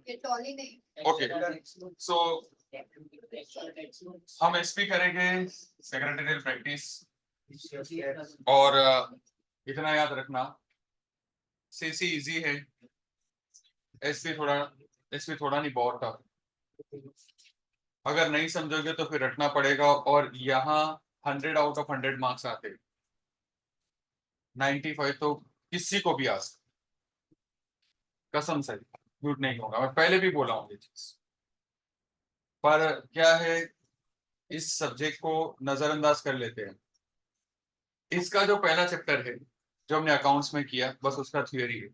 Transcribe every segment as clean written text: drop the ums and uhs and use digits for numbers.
Okay, सो हम SP करेंगे secretarial practice और इतना याद रखना सीसी इजी है, एसपी थोड़ा नहीं बहुत टफ। अगर नहीं समझोगे तो फिर रटना पड़ेगा और यहाँ 100 आउट ऑफ 100 मार्क्स आते, 95 तो किसी को भी आ सकता, कसम से झूठ नहीं होगा, मैं पहले भी बोला हूँ ये चीज। पर क्या है, इस सब्जेक्ट को नजरअंदाज कर लेते हैं। इसका जो पहला चैप्टर है जो हमने अकाउंट्स में किया, बस उसका थियोरी है,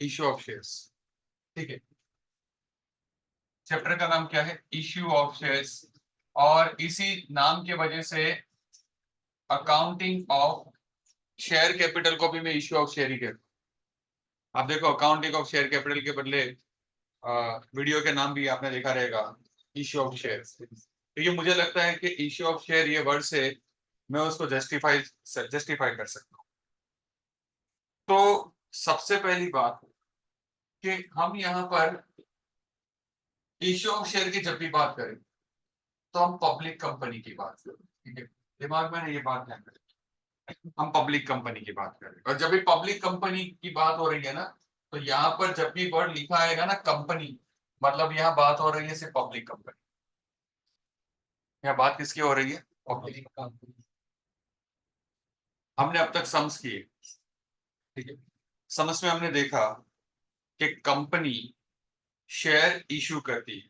इश्यू ऑफ शेयर्स। ठीक है, चैप्टर का नाम क्या है, इश्यू ऑफ शेयर्स, और इसी नाम की वजह से अकाउंटिंग ऑफ शेयर कैपिटल को भी मैं इश्यू ऑफ शेयर ही कहता हूं। आप देखो, अकाउंटिंग ऑफ शेयर कैपिटल के बदले वीडियो के नाम भी आपने देखा रहेगा, इश्यू ऑफ शेयर, क्योंकि मुझे लगता है कि इश्यू ऑफ शेयर ये वर्ड से मैं उसको जस्टिफाई कर सकता हूँ। तो सबसे पहली बात कि हम यहाँ पर इश्यू ऑफ शेयर की जब भी बात करें तो हम पब्लिक कंपनी की बात करें। ठीक है, दिमाग में ये बात ध्यान रखें, हम पब्लिक कंपनी की बात करें। और जब भी पब्लिक कंपनी की बात हो रही है ना, तो यहाँ पर जब भी वर्ड लिखा आएगा ना कंपनी, मतलब यहाँ बात हो रही है सिर्फ पब्लिक कंपनी। यहाँ बात किसकी हो रही है, पब्लिक कंपनी। हमने अब तक सम्स किए, ठीक है, सम्स में हमने देखा कि कंपनी शेयर इशू करती है।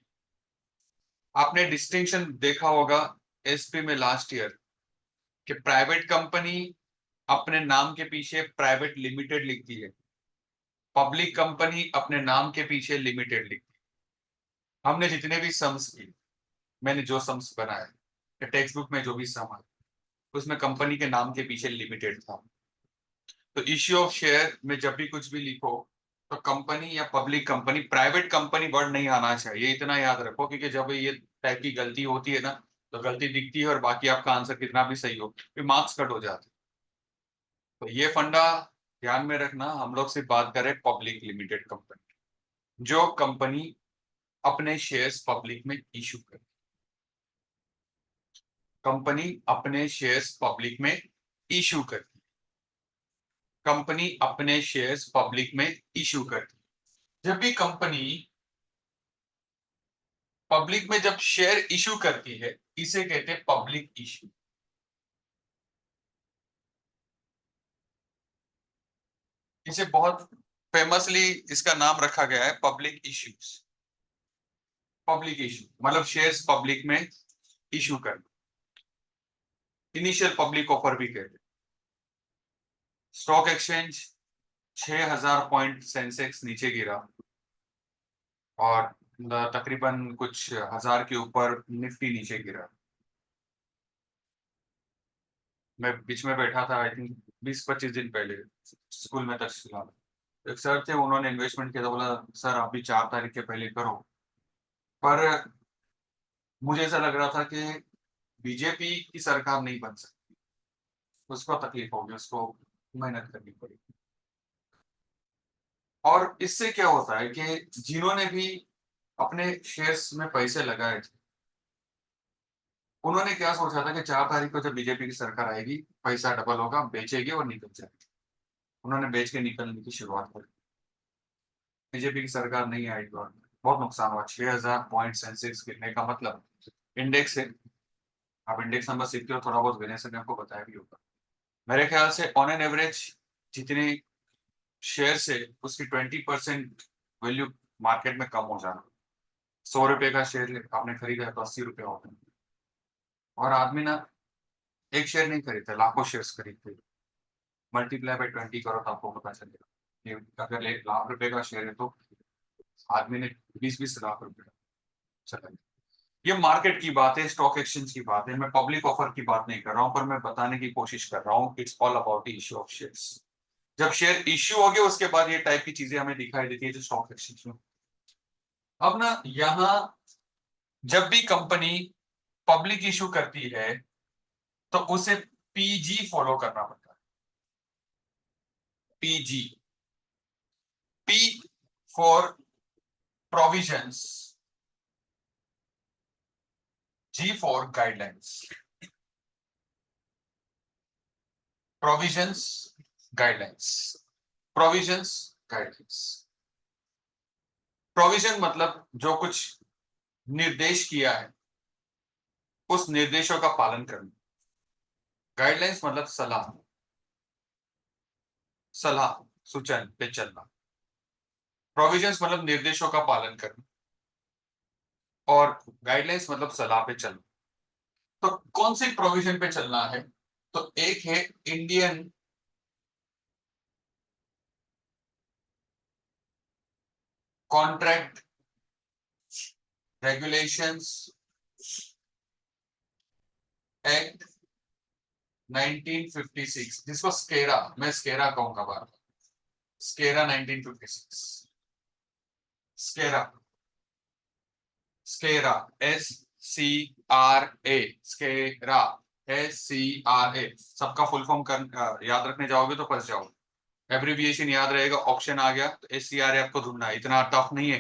आपने डिस्टिंक्शन देखा होगा एसपी में लास्ट ईयर कि प्राइवेट कंपनी अपने नाम के पीछे प्राइवेट लिमिटेड लिखती है, पब्लिक कंपनी अपने नाम के पीछे लिमिटेड लिखती है। हमने जितने भी सम्स किए, मैंने जो सम्स बनाए, टेक्स्ट बुक में जो भी सम आए, उसमें कंपनी के नाम के पीछे लिमिटेड था। तो इश्यू ऑफ शेयर में जब भी कुछ भी लिखो तो कंपनी या public company, private company word नहीं आना चाहिए, इतना याद रखो, क्योंकि जब ये टाइप की गलती होती है ना, तो गलती दिखती है और बाकी आपका आंसर कितना भी सही हो फिर मार्क्स कट हो जाते। तो ये फंडा ध्यान में रखना, हम लोग सिर्फ बात करें पब्लिक लिमिटेड कंपनी, जो कंपनी अपने शेयर्स पब्लिक में इशू करे, कंपनी अपने शेयर्स पब्लिक में इशू करती, कंपनी अपने शेयर्स पब्लिक में इशू करती। जब भी कंपनी पब्लिक में जब शेयर इशू करती है, इसे कहते हैं पब्लिक इशू। इसे बहुत फेमसली इसका नाम रखा गया है पब्लिक इश्यूज। पब्लिक इशू मतलब शेयर्स पब्लिक में इशू करना, इनिशियल पब्लिक ऑफर भी कहते हैं। स्टॉक एक्सचेंज 6000 पॉइंट सेंसेक्स नीचे गिरा और तकरीबन कुछ हजार के ऊपर निफ्टी नीचे गिरा। मैं बीच में बैठा था, आई थिंक 20-25 दिन पहले, स्कूल में तकरीबन एक सर थे, उन्होंने इन्वेस्टमेंट किया, तो बोला सर आप भी 4 तारीख के पहले करो। पर मुझे ऐसा लग रहा था कि बीजेपी की सरकार नहीं बन सकती, उसको तकलीफ होगी, उसको मेहनत करनी पड़ेगी। और इससे क्या होता है कि जिन्होंने भी अपने शेयर्स में पैसे लगाए थे, उन्होंने क्या सोचा था कि 4 तारीख को जब बीजेपी की सरकार आएगी पैसा डबल होगा, बेचेगी और निकल जाएगी। उन्होंने बेच के निकलने की शुरुआत कर दी। बीजेपी की सरकार नहीं आई तो बहुत नुकसान हुआ। 6000 पॉइंट सेंसेक्स गिरने का मतलब इंडेक्स है, आप इंडेक्स नंबर सीखते हो, थोड़ा बहुत वेरिएशन आपको बताया भी होगा। मेरे ख्याल से ऑन एन एवरेज जितने शेयर से उसकी 20% वैल्यू मार्केट में कम हो जाना। 100 रुपए का शेयर आपने खरीदा तो 80 रुपए होते हैं, और आदमी ना एक शेयर नहीं खरीदते, लाखों शेयर्स खरीदते। मल्टीप्लाई बाय 20 करो तो आपको पता चलेगा। ये अगर 1 लाख रुपए का शेयर है तो आदमी ने 20-20 लाख रुपए चला। ये मार्केट की बात है, स्टॉक एक्सचेंज की बात है, मैं पब्लिक ऑफर की बात नहीं कर रहा हूं, पर मैं बताने की कोशिश कर रहा हूं it's all about the issue of shares. जब शेयर इश्यू हो गए उसके बाद ये टाइप की चीजें हमें दिखाई देती है जो स्टॉक एक्सचेंज में। अब ना यहाँ जब भी कंपनी पब्लिक इशू करती है तो उसे पीजी फॉलो करना पड़ता है। PG, P for provisions, G for guidelines. Provisions, guidelines. Provisions, guidelines. Provision मतलब जो कुछ निर्देश किया है उस निर्देशों का पालन करना। गाइडलाइंस मतलब सलाह, सलाह सूचन पे चलना। प्रोविजंस मतलब निर्देशों का पालन करना और गाइडलाइंस मतलब सलाह पे चलना। तो कौन सी प्रोविजन पे चलना है? तो एक है इंडियन कॉन्ट्रैक्ट रेगुलेशंस एक्ट 1956, जिसको स्केरा, मैं स्केरा कहूंगा बार, स्केरा 1956, स्केरा, स्केरा SCRA, स्केरा SCRA। सबका फुल फॉर्म कर याद रखने जाओगे तो फंस जाओगे। एब्रिविएशन याद रहेगा, ऑप्शन आ गया तो SCRA आपको ढूंढना है, इतना टफ नहीं है।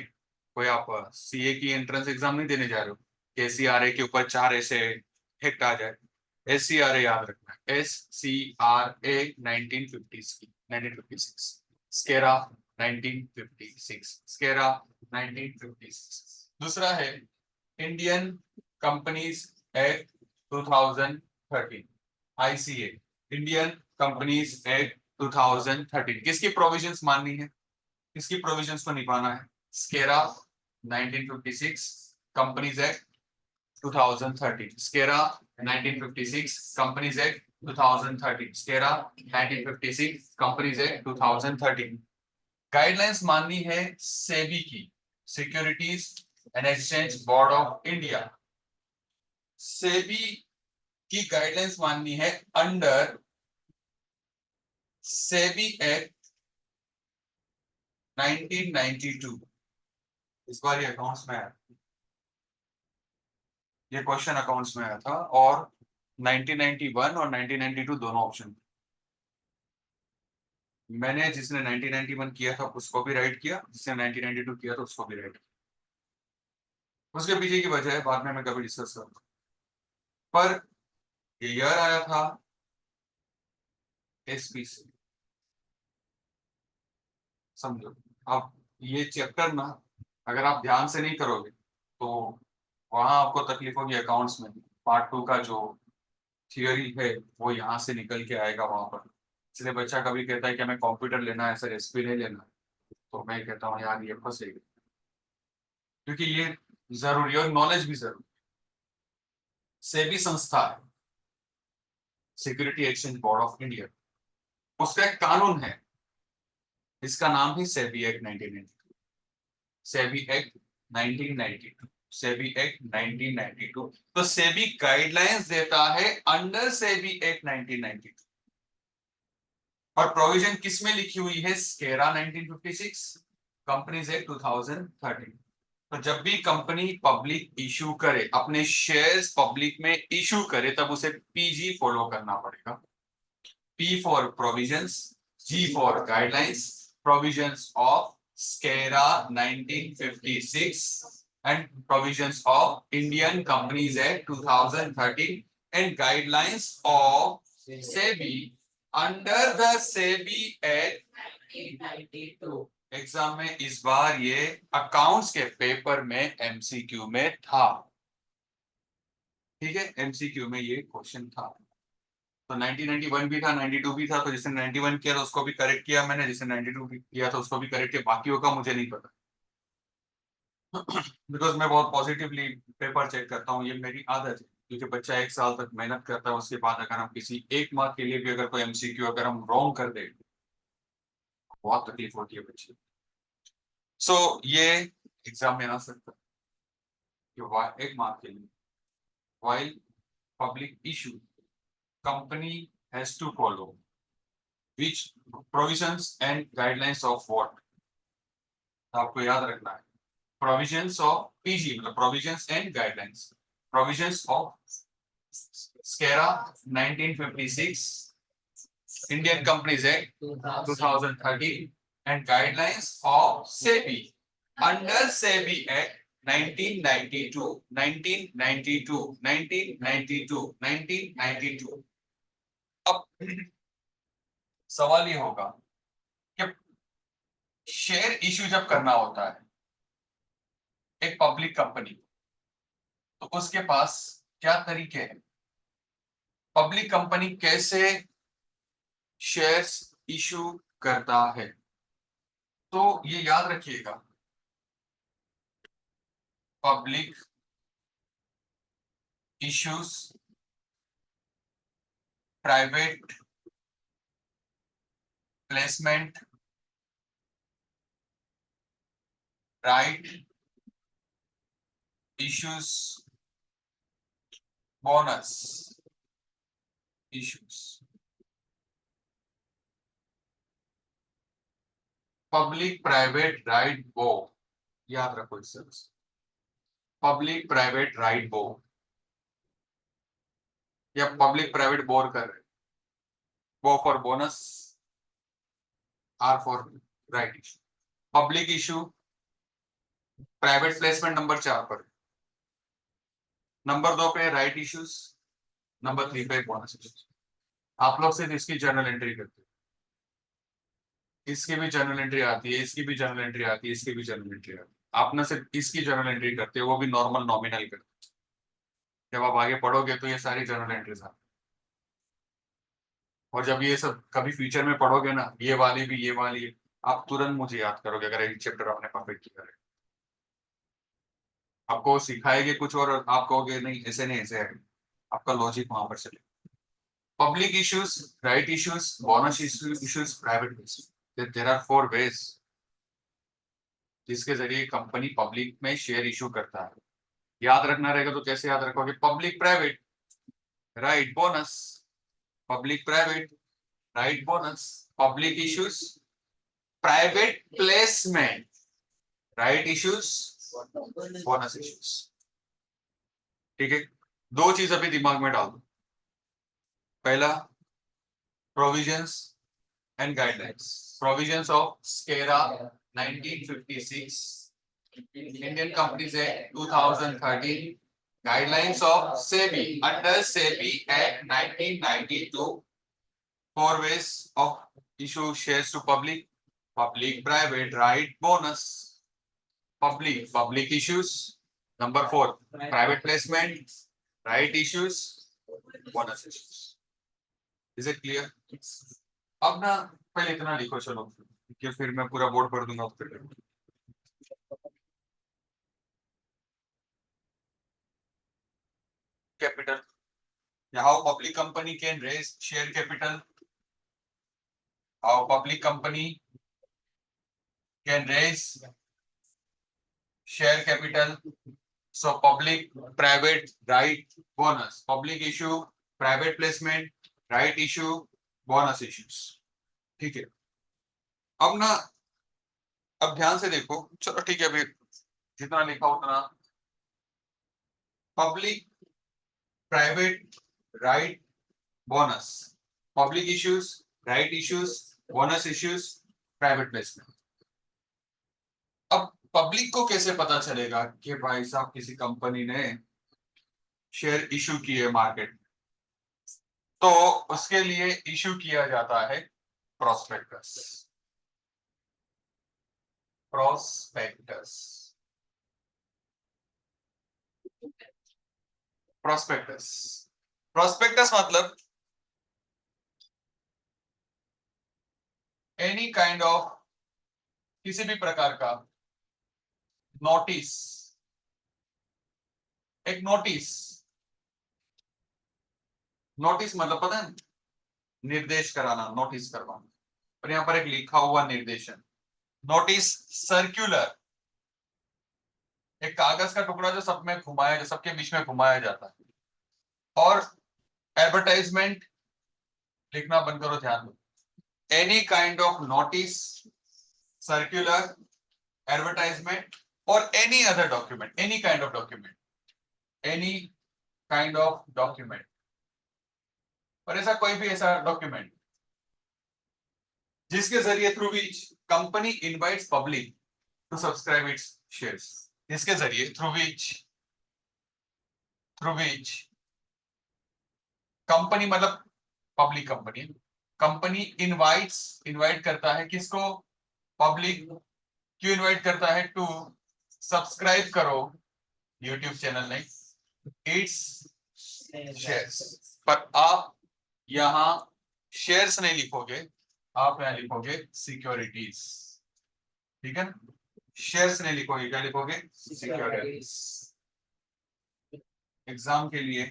कोई आप CA की एंट्रेंस एग्जाम नहीं देने जा रहे हो कि SCRA के ऊपर 4 ऐसे हेक्ट आ जाए। SCRA याद रखना है, SCRA 1956, स्केरा 1956, स्केरा 1956। दूसरा है Indian companies act 2013, ICA, Indian companies act 2013। किसकी प्रोविजंस माननी है, किसकी प्रोविजंस को निभाना है? स्केरा 1956, companies act 2013, स्केरा 1956, companies act 2013, स्केरा 1956, companies act 2013। Guidelines माननी है सेबी की, securities and exchange board of India. SEBI की गाइडलाइंस माननी है अंडर सेबी एक्ट 1992। इस बार ये अकाउंट्स में आया, ये क्वेश्चन अकाउंट्स में आया था और 1991 और 1992 दोनों ऑप्शन। मैंने जिसने 1991 किया था उसको भी राइट किया, जिसने 1992 किया था उसको भी राइट किया। उसके पीछे की वजह है बाद में मैं कभी डिस्कस करूंगा, पर ये ईयर आया था एसपी से, समझो। अब ये चैप्टर ना अगर आप ध्यान से नहीं करोगे तो वहां आपको तकलीफ होगी। अकाउंट्स में पार्ट 2 का जो थियोरी है वो यहाँ से निकल के आएगा वहां पर। इसलिए बच्चा कभी कहता है कि हमें कंप्यूटर लेना है सर, एसपी नहीं लेना, तो मैं कहता हूँ यार ये फंसेगा, क्योंकि ये जरूरी है और नॉलेज भी जरूरी। सेबी संस्था है, security exchange board of India, उसका एक कानून है, इसका नाम है SEBI act 1992, SEBI act 1992, SEBI act 1992। तो सेबी गाइडलाइंस देता है अंडर सेबी एक्ट 1992 और प्रोविजन किस में लिखी हुई है? स्केरा 1956, कंपनीज एक्ट 2013। तो जब भी कंपनी पब्लिक इशू करे, अपने शेयर्स पब्लिक में इशू करे, तब उसे PG फॉलो करना पड़ेगा। P for provisions, G for guidelines, provisions of SCARA 1956 and provisions of Indian Companies Act 2013 and guidelines of SEBI under the SEBI Act 1992। Exam में इस बार ये अकाउंट्स के पेपर में MCQ में था, ठीक है, MCQ में ये क्वेश्चन था। तो 1991 भी था, 92 भी था, तो जिसने 91 किया था उसको भी करेक्ट किया मैंने, जिसने 92 किया था उसको भी करेक्ट किया, बाकियों का मुझे नहीं पता। बिकॉज मैं बहुत पॉजिटिवली पेपर चेक करता हूँ, ये मेरी आदत है, क्योंकि बच्चा 1 साल तक मेहनत करता है, उसके बाद अगर हम किसी 1 मार्क के लिए भी अगर कोई MCQ अगर हम रॉन्ग कर दे बहुत तकलीफ होती है बच्चे। सो ये एग्जाम में आ सकता है कि 1 मार्क के लिए, while public issue company has to follow which provisions and guidelines of what, आपको याद रखना है provisions of PG मतलब provisions and guidelines, provisions of SCARA 1956, Indian Companies Act 2013 and guidelines of SEBI under SEBI act 1992, 1992, 1992, 1992। अब सवाल ये होगा कि शेयर इश्यू जब करना होता है एक पब्लिक कंपनी, तो उसके पास क्या तरीके हैं, पब्लिक कंपनी कैसे शेयर्स इशू करता है। तो ये याद रखिएगा, public issues private placement right issues bonus issues. Public private right बो, याद रखो इस तरह से, पब्लिक प्राइवेट राइट बो या पब्लिक प्राइवेट बोर कर रहे, bo for bonus, R for right issue. Public issue private placement number 4 पर, नंबर 2 पे राइट इश्यूज, नंबर 3 पे बोनस इश्यूज। आप लोग सिर्फ इसकी जर्नल एंट्री करते हो, इसकी भी जर्नल एंट्री आती है, इसकी भी जर्नल एंट्री आती है, इसकी भी जर्नल एंट्री आती है। आप ना सिर्फ इसकी जर्नल एंट्री करते हो, वो भी नॉर्मल नॉमिनल करते हो। जब आप आगे पढ़ोगे तो ये सारी जर्नल एंट्रीज आती है, और जब ये सब कभी फ्यूचर में पढ़ोगे ना, ये वाली भी, ये वाली, आप तुरंत मुझे याद करोगे अगर एक चैप्टर आपने परफेक्ट किया है। आपको सिखाएंगे कुछ और आप कहोगे नहीं ऐसे नहीं ऐसे है, आपका लॉजिक वहां पर चले। Public issues, right issues, bonus issues, private issues. There are 4 ways जिसके जरिए कंपनी पब्लिक में शेयर इशू करता है। याद रखना रहेगा तो कैसे याद रखोगे, public private right bonus, public private right bonus, public issues private placement right issues bonus issues. ठीक है, 2 चीज अभी दिमाग में डाल दो। पहला, provisions and guidelines, provisions of SCRA 1956, Indian companies act 2013, guidelines of SEBI under SEBI Act 1992, 4 ways of issue shares to public, public private right bonus, public issues, number 4 private placement right issues, bonus issues। Is it clear? अब ना पहले इतना लिखो चलो, कि फिर मैं पूरा बोर्ड पढ़ दूंगा फिर। Capital, how public company can raise share capital, how public company can raise share capital, so public private right bonus, public issue private placement right issue bonus issues। ठीक है, अब ना, अब ध्यान से देखो, चलो ठीक है, अभी जितना लिखा उतना। Public private right bonus, public issues right issues bonus issues private placement. अब पब्लिक को कैसे पता चलेगा कि भाई साहब किसी कंपनी ने शेयर इशू किए मार्केट, तो उसके लिए इशू किया जाता है प्रोस्पेक्टस, प्रोस्पेक्टस, प्रोस्पेक्टस। प्रोस्पेक्टस मतलब एनी काइंड ऑफ, किसी भी प्रकार का नोटिस, एक नोटिस, नोटिस मतलब पता है, निर्देश कराना, नोटिस करवाना, और यहां पर एक लिखा हुआ निर्देशन, नोटिस सर्क्यूलर, एक कागज का टुकड़ा जो सब में घुमाया, सबके बीच में घुमाया जाता है। और एडवर्टाइजमेंट लिखना बंद करो, ध्यान दो, any kind of notice, circular, advertisement और any other document, any kind of document, any kind of document, और ऐसा कोई भी ऐसा डॉक्यूमेंट जिसके जरिए, through which company invites public to subscribe its shares, इसके जरिए थ्रू विच कंपनी, मतलब पब्लिक कंपनी, कंपनी इनवाइट करता है किसको? पब्लिक। क्यों इनवाइट करता है? टू सब्सक्राइब करो यूट्यूब चैनल नहीं, इट्स शेयर्स। पर आप यहां शेयर्स नहीं लिखोगे, आप यहां लिखोगे सिक्योरिटीज। ठीक है, शेयर्स नहीं लिखोगे, क्या लिखोगे? सिक्योरिटीज। एग्जाम के लिए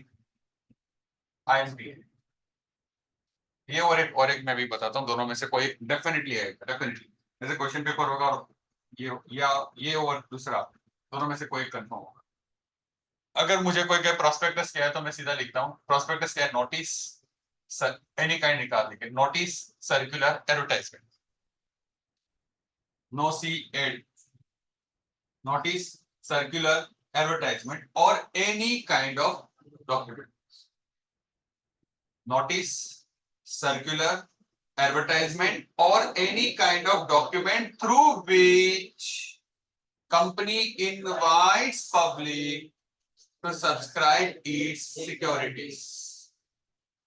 IMP ये, और एक मैं भी बताता हूँ, दोनों में से कोई डेफिनेटली आएगा, डेफिनेटली। जैसे क्वेश्चन पेपर होगा और या ये और दूसरा, दोनों में से कोई कंफर्म होगा। अगर मुझे कोई कहे प्रोस्पेक्टस क्या है, तो मैं सीधा लिखता हूँ प्रोस्पेक्टस क्या है? नोटिस एनी काइंड निकाल देंगे, नोटिस सर्कुलर एडवर्टाइजमेंट, नो सी एड, नोटिस सर्कुलर एडवर्टाइजमेंट और any kind of document, notice circular advertisement or any kind of document through which company invites public to subscribe its securities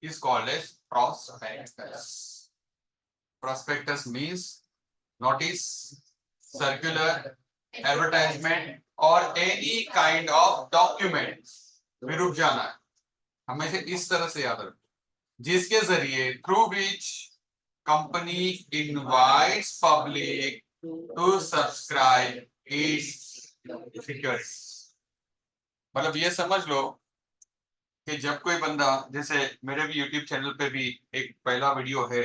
is called as prospectus. Prospectus means notice, circular, advertisement or any kind of document। भी रुक जाना है, हमेशा इस तरह से याद रखो, जिसके जरिए through which company invites public to subscribe its securities. मतलब ये समझ लो कि जब कोई बंदा, जैसे मेरे भी यूट्यूब चैनल पे भी एक पहला वीडियो है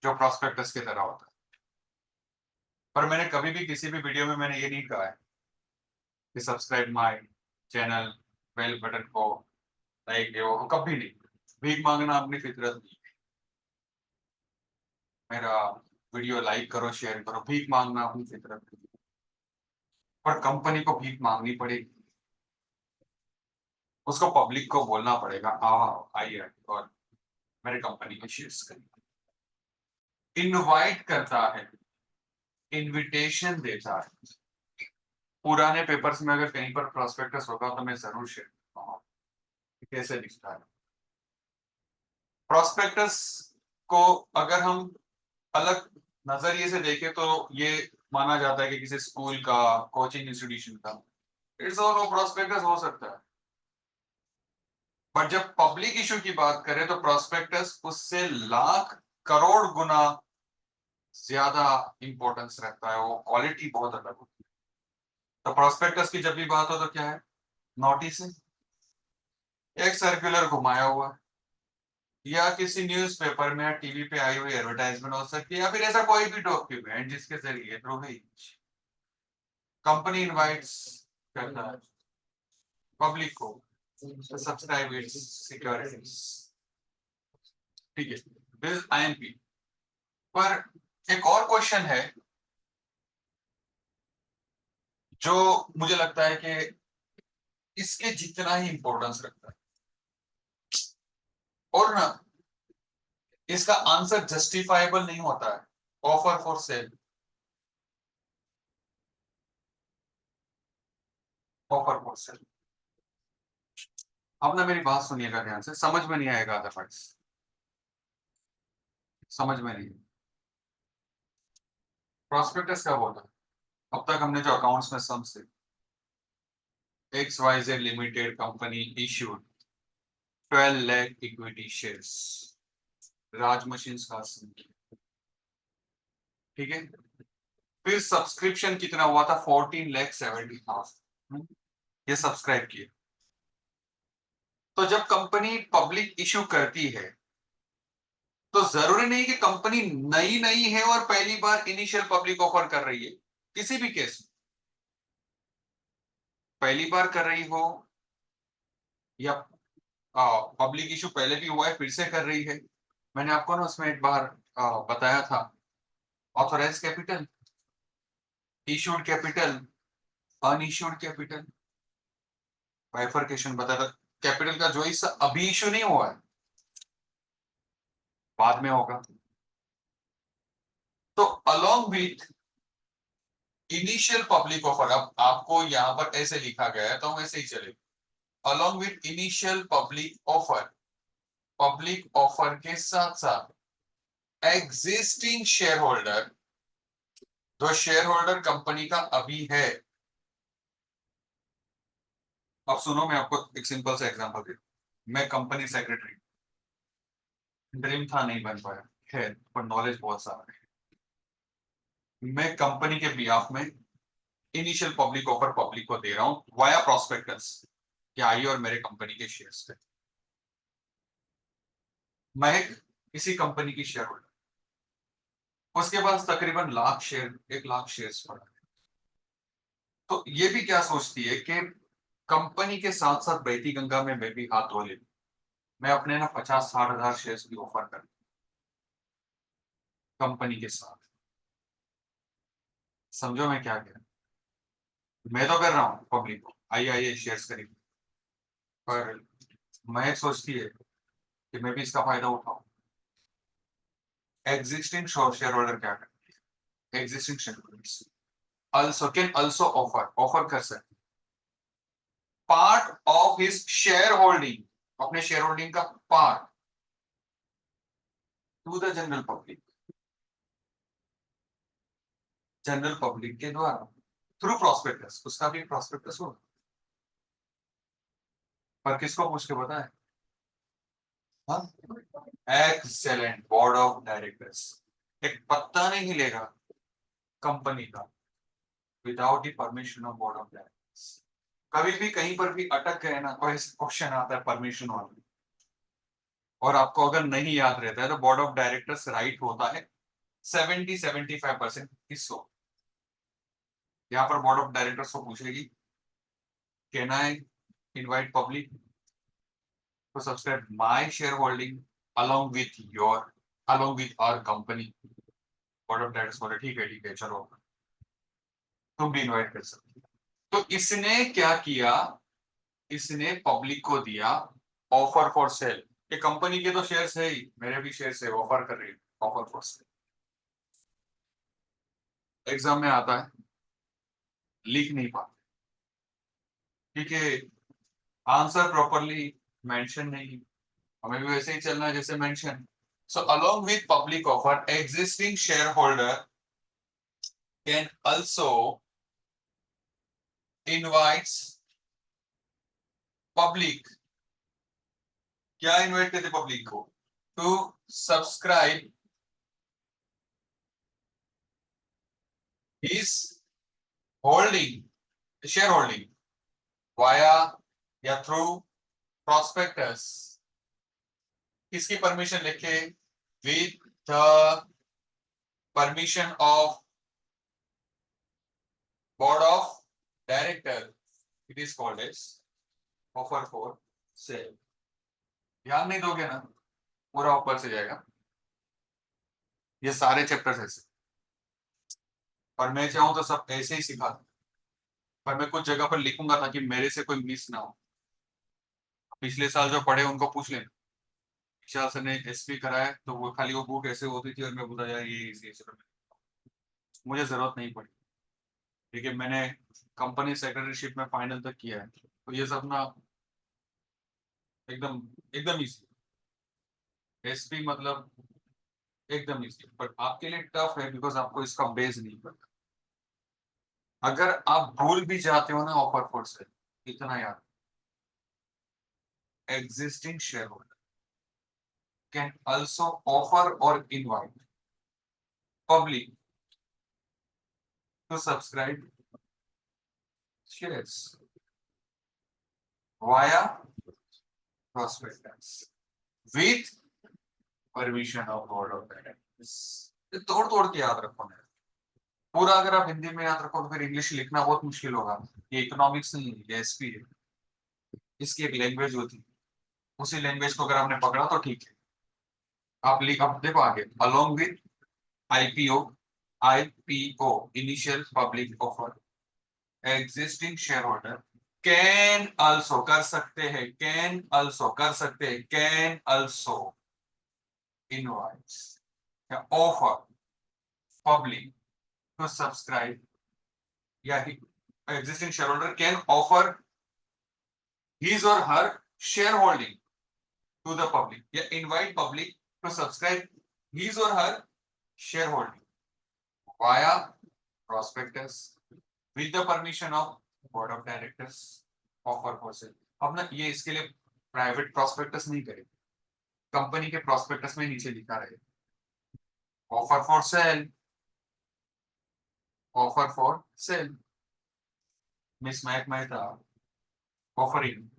जो प्रोस्पेक्टस की तरह होता है, पर मैंने कभी भी किसी भी वीडियो में मैंने ये नहीं कहा है कि subscribe my channel, bell button को लाइक दे, वो कभी नहीं। भीख मांगना अपनी फितरत नहीं, मेरा वीडियो लाइक करो, शेयर करो, भीख मांगना अपनी फितरत नहीं। पर कंपनी को भीख मांगनी पड़ेगी, उसको पब्लिक को बोलना पड़ेगा आइए और मेरे कंपनी के शेयर्स करिए। इनवाइट करता है, इनविटेशन देता है। पुराने पेपर्स में अगर कहीं पर प्रोस्पेक्टस होगा तो मैं जरूर शेयर करता हूँ कैसे दिखता है प्रोस्पेक्टस को। अगर हम अलग नजरिए से देखें तो ये माना जाता है कि किसी स्कूल का, कोचिंग इंस्टीट्यूशन का इट्स ऑल प्रोस्पेक्टस हो सकता है। बट जब पब्लिक इशू की बात करें तो प्रोस्पेक्टस उससे लाख करोड़ गुना ज्यादा इंपॉर्टेंस रखता है, वो क्वालिटी बहुत अलग होती है। तो प्रोस्पेक्टस की जब भी बात हो तो क्या है? नोटिस है, एक सर्कुलर घुमाया हुआ, या किसी न्यूज़पेपर में या टीवी पे आई हुई एडवर्टाइजमेंट हो सकती है, या फिर ऐसा कोई भी डॉक्यूमेंट जिसके जरिए थ्रू कंपनी इनवाइट्स करता है पब्लिक को to subscribe its securities। ठीक है, दिस IMP। पर एक और क्वेश्चन है जो मुझे लगता है कि इसके जितना ही इंपॉर्टेंस रखता है, और ना इसका आंसर जस्टिफाइबल नहीं होता है। Offer for sale, offer for cell. अब ना मेरी बात सुनिएगा ध्यान से, समझ में नहीं आएगा अदरवाइज, समझ में नहीं। प्रोस्पेक्टस क्या बोलता है? अब तक हमने जो अकाउंट्स में सम से XYZ limited company issued 12 lakh equity shares, Raj machines का, ठीक है। फिर सब्सक्रिप्शन कितना हुआ था? 14,70,000 ये सब्सक्राइब किए। तो जब कंपनी पब्लिक इशू करती है तो जरूरी नहीं कि कंपनी नई नई है और पहली बार इनिशियल पब्लिक ऑफर कर रही है। किसी भी केस में पहली बार कर रही हो या पब्लिक इशू पहले भी हुआ है फिर से कर रही है। मैंने आपको ना उसमें एक बार बताया था, authorise capital, issued capital, unissued capital, bifurcation बताया था। कैपिटल का जो हिस्सा अभी इशू नहीं हुआ है बाद में होगा। तो along with initial public offer, अब आपको यहाँ पर ऐसे लिखा गया है तो हम ऐसे ही चले, along with initial public offer के साथ साथ एग्जिस्टिंग शेयर होल्डर, जो शेयर होल्डर कंपनी का अभी है। अब सुनो, मैं आपको एक सिंपल सा एग्जांपल दे, मैं कंपनी सेक्रेटरी, ड्रीम था नहीं बन पाया, है पर नॉलेज बहुत सारा है। मैं कंपनी के बिहाफ में इनिशियल पब्लिक ऑफर पब्लिक को दे रहा हूं वाया प्रोस्पेक्टस, कि आइए और मेरे कंपनी के शेयर्स पे। मैं किसी कंपनी की शेयर होल्डर, उसके पास तकरीबन लाख शेयर, 1 लाख शेयर्स पड़ा है। तो ये भी क्या सोचती है कि कंपनी के साथ साथ बहती गंगा में मैं भी हाथ धो ले, मैं अपने ना 50-60 हजार शेयर्स की ऑफर कर कंपनी के साथ। समझो मैं क्या कह रहा हूं, मैं तो कर रहा हूँ पब्लिक को आइए आइए शेयर्स खरीद, पर महक सोचती है कि मैं भी इसका फायदा उठाऊं। एग्जिस्टिंग शेयर होल्डर क्या करते हैं, existing share holders also can also offer कर सकते part of his share holding, अपने शेयर होल्डिंग का part two the general public के द्वारा थ्रू प्रॉस्पेक्टस, उसका भी प्रॉस्पेक्टस होगा, पर किसको पूछ के बताए। हाँ, एक्सेलेंट, बोर्ड ऑफ डायरेक्टर्स एक पत्ता नहीं हिलेगा कंपनी का without the permission of board of directors. कभी भी कहीं पर भी अटक गए ना, कोई क्वेश्चन आता है परमिशन वाला, और आपको अगर नहीं याद रहता है तो बोर्ड ऑफ डायरेक्टर्स राइट होता है 70-75% हिस्सों। यहाँ पर बोर्ड ऑफ डायरेक्टर्स को पूछेगी, can I invite public to subscribe my share holding along with your, along with our company. Board of directors बोले ठीक है चलो, तुम भी इनवाइट कर सकते हो। तो इसने क्या किया, इसने पब्लिक को दिया ऑफर फॉर सेल, ये कंपनी के तो शेयर्स है ही, मेरे भी शेयर्स है, ऑफर कर रही है, ऑफर फॉर सेल। एग्जाम में आता है, लिख नहीं पाते, ठीक है, आंसर प्रॉपरली मेंशन नहीं, हमें भी वैसे ही चलना है जैसे mention. So along with public offer existing share holder can also invites public, क्या इनवाइट करते पब्लिक को, to subscribe his holding, share holding via या थ्रू प्रॉस्पेक्टस। किसकी परमिशन लिखे, with the permission of board of director, it is called as offer for sale. ध्यान नहीं दोगे ना, पूरा ऊपर से जाएगा, ये सारे चैप्टर्स ऐसे, और मैं चाहूं तो सब ऐसे ही सिखा दूं, पर मैं कुछ जगह पर लिखूंगा ताकि मेरे से कोई मिस ना हो। पिछले साल जो पढ़े उनको पूछ लेना, विशाल सर ने एसपी कराया तो वो खाली वो बुक ऐसे होती थी और मैं बोलता यार ये इसी मुझे जरूरत नहीं पड़ी। ठीक है, मैंने कंपनी सेक्रेटरीशिप में फाइनल तक किया है, तो ये सब ना एकदम एकदम इजी, एसपी मतलब एकदम इजी, पर आपके लिए टफ है बिकॉज आपको इसका बेस नहीं पता। अगर आप भूल भी जाते हो ना ऑफर फॉर सेल, इतना याद, existing share holder can also offer और invite public to subscribe shares via prospectus with permission of board of directors। तोड़ तोड़ के याद रखो ना, पूरा अगर आप हिंदी में याद रखो तो फिर इंग्लिश लिखना बहुत मुश्किल होगा। ये इकोनॉमिक्स नहीं है, ये एसपी है, इसकी एक लैंग्वेज होती है, उसी लैंग्वेज को अगर आपने पकड़ा तो ठीक है। आप लिख, आप देखो आगे, along with IPO, IPO initial public offer existing share holder can also, कर सकते हैं, कैन आल्सो कर सकते हैं, कैन आल्सो इनवाइट्स या ऑफर पब्लिक टू सब्सक्राइब या existing shareholder can offer his or her shareholding to the public या invite public to subscribe his or her shareholding via prospectus with the permission of board of directors offer for sale। अब ना ये इसके लिए private prospectus नहीं करेंगे, company के prospectus में नीचे लिखा रहे offer for sale, offer for sale. Miss Mac Mehta offering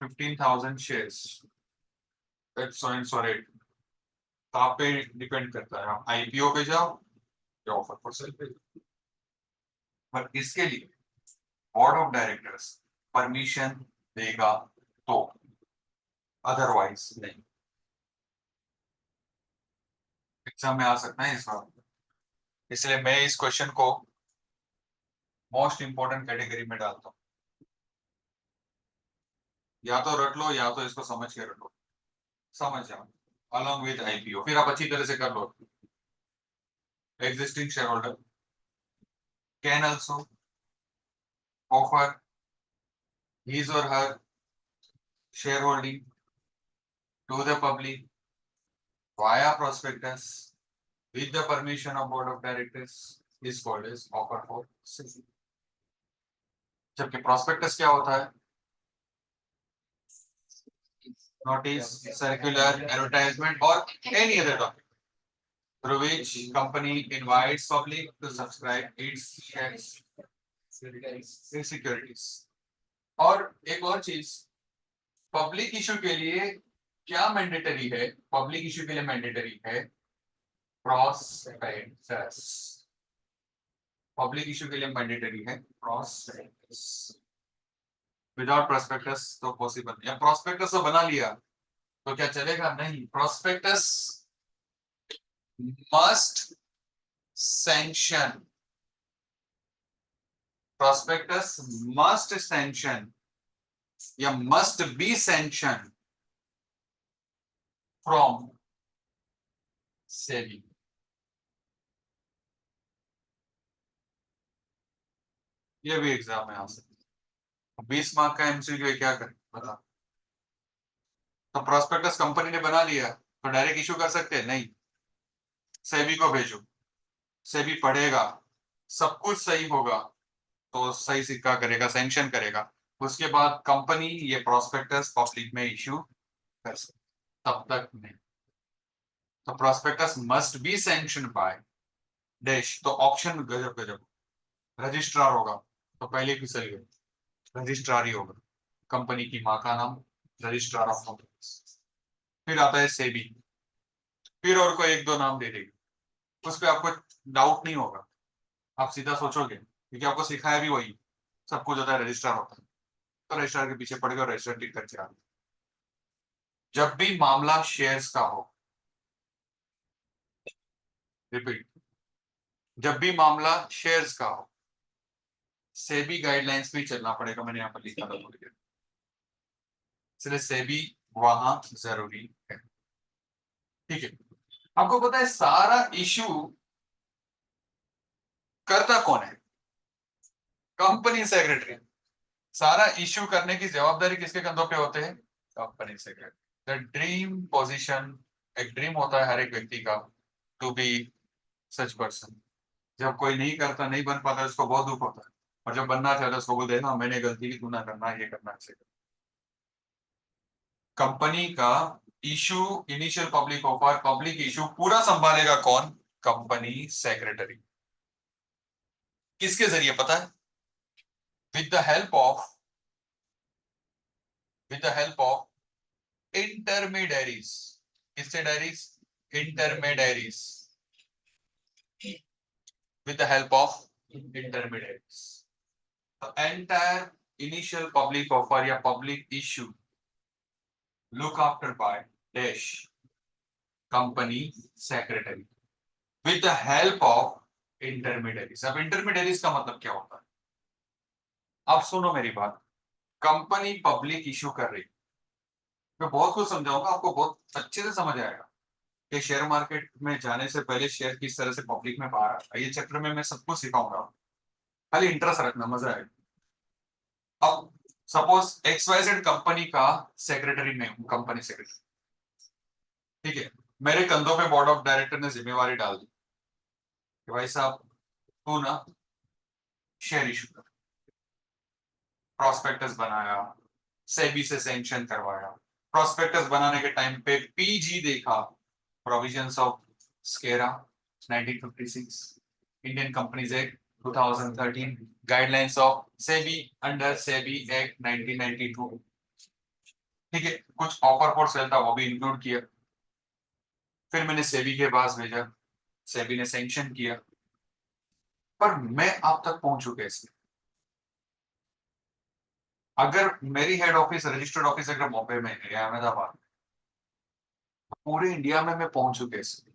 15,000 shares at so and so rate। तो आप पे डिपेंड करता है, आप आईपीओ पे जाओ या ऑफर फॉर सेल पे जाओ। पर इसके लिए बोर्ड ऑफ डायरेक्टर्स परमिशन देगा तो, अदरवाइज नहीं। एग्जाम में आ सकता है इस बार, इसलिए मैं इस क्वेश्चन को मोस्ट इंपोर्टेंट कैटेगरी में डालता हूँ। या तो रट लो या तो इसको समझ के रट लो, समझ जाओ अलॉन्ग विद आईपीओ, फिर आप अच्छी तरह से कर लो। Existing shareholder can also offer his or her shareholding to the public via prospectus with the permission of board of directors is called as offer for sale। जबकि prospectus क्या होता है? Notice, circular, advertisement or any other document through which company invites public to subscribe its shares in securities। और एक और चीज, public issue के लिए क्या मैंडेटरी है? पब्लिक इशू के लिए मैंडेटरी है प्रॉस्पेक्टस। पब्लिक इशू के लिए मैंडेटरी है प्रॉस्पेक्टस। विदाउट प्रॉस्पेक्टस तो पॉसिबल नहीं। प्रॉस्पेक्टस तो बना लिया तो क्या चलेगा? नहीं। Prospectus must sanction, prospectus must sanction या must be sanction from SEBI. ये भी एग्जाम में आ सकता है। 20 मार्क का एमसीक्यू है, क्या करें बता। तो प्रोस्पेक्टस कंपनी ने बना लिया तो डायरेक्ट इशू कर सकते हैं? नहीं, सेबी को भेजो, सेबी पढ़ेगा, सब कुछ सही होगा तो सही सिक्का करेगा, सैंक्शन करेगा। उसके बाद कंपनी ये प्रोस्पेक्टस पब्लिक में इशू कर सकती, तब तक नहीं। तो prospectus must be sanction by dash. तो ऑप्शन गजब गजब, रजिस्ट्रार होगा तो पहले फिसल गए, रजिस्ट्रार ही होगा, कंपनी की मां का नाम रजिस्ट्रार ऑफ कंपनीज। फिर आता है सेबी, फिर और कोई एक दो नाम दे देगी, उस पर आपको डाउट नहीं होगा, आप सीधा सोचोगे क्योंकि आपको सिखाया भी वही, सब कुछ होता है रजिस्ट्रार होता है, तो रजिस्ट्रार के पीछे पड़ गए और रजिस्ट्रार टिक करके आ गए। जब भी मामला शेयर्स का हो, रिपीट, जब भी मामला शेयर्स का हो, सेबी गाइडलाइंस पे चलना पड़ेगा। मैंने यहाँ पर लिखा था थोड़ी देर, इसलिए सेबी वहां जरूरी है। ठीक है, आपको पता है सारा इशू करता कौन है? Company secretary. सारा इशू करने की जवाबदारी किसके कंधों पे होते हैं? Company secretary. The dream position, एक ड्रीम होता है हर एक व्यक्ति का, टू बी सच पर्सन। जब कोई नहीं करता, नहीं बन पाता, उसको बहुत दुख होता है, और जब बनना चाहता है उसको बोलते हैं ना मैंने गलती की, तू ना करना, ये करना, ऐसे करना। कंपनी का issue, initial public offer, public issue पूरा संभालेगा कौन? Company secretary. किसके जरिए पता है? With the help of, with the help of intermediaries. किससे डायरीज? Intermediaries. With the help of intermediaries. The entire initial public offer या public issue look after by dash company secretary with the help of intermediaries। अब intermediaries का मतलब क्या होता है? अब सुनो मेरी बात, कंपनी पब्लिक इशू कर रही, मैं बहुत कुछ समझाऊंगा आपको, बहुत अच्छे से समझ आएगा कि शेयर मार्केट में जाने से पहले शेयर किस तरह से पब्लिक में बाहर आता है। ये चैप्टर में मैं सब कुछ सिखाऊंगा। खाली इंटरेस्ट रखना, मजा आएगा। अब सपोज XYZ कंपनी का सेक्रेटरी मैं हूं, कंपनी सेक्रेटरी, ठीक है। मेरे कंधों पे बोर्ड ऑफ डायरेक्टर ने जिम्मेवारी डाल दी कि भाई साहब तू ना शेयर इशू कर, प्रोस्पेक्टस बनाया, सेबी से सैंक्शन करवाया, प्रोस्पेक्टस बनाने के टाइम पे PG देखा, provisions of SCRA 1956, Indian companies act 2013, guidelines of SEBI under SEBI act 1992, ठीक है। कुछ ऑफर फॉर सेल था वो भी इंक्लूड किया। फिर मैंने सेबी के पास भेजा, सेबी ने सैंक्शन किया, पर मैं आप तक पहुंचू कैसे? अगर मेरी हेड ऑफिस रजिस्टर्ड ऑफिस अगर बॉम्बे में है या अहमदाबाद, पूरे इंडिया में मैं पहुंचू कैसे?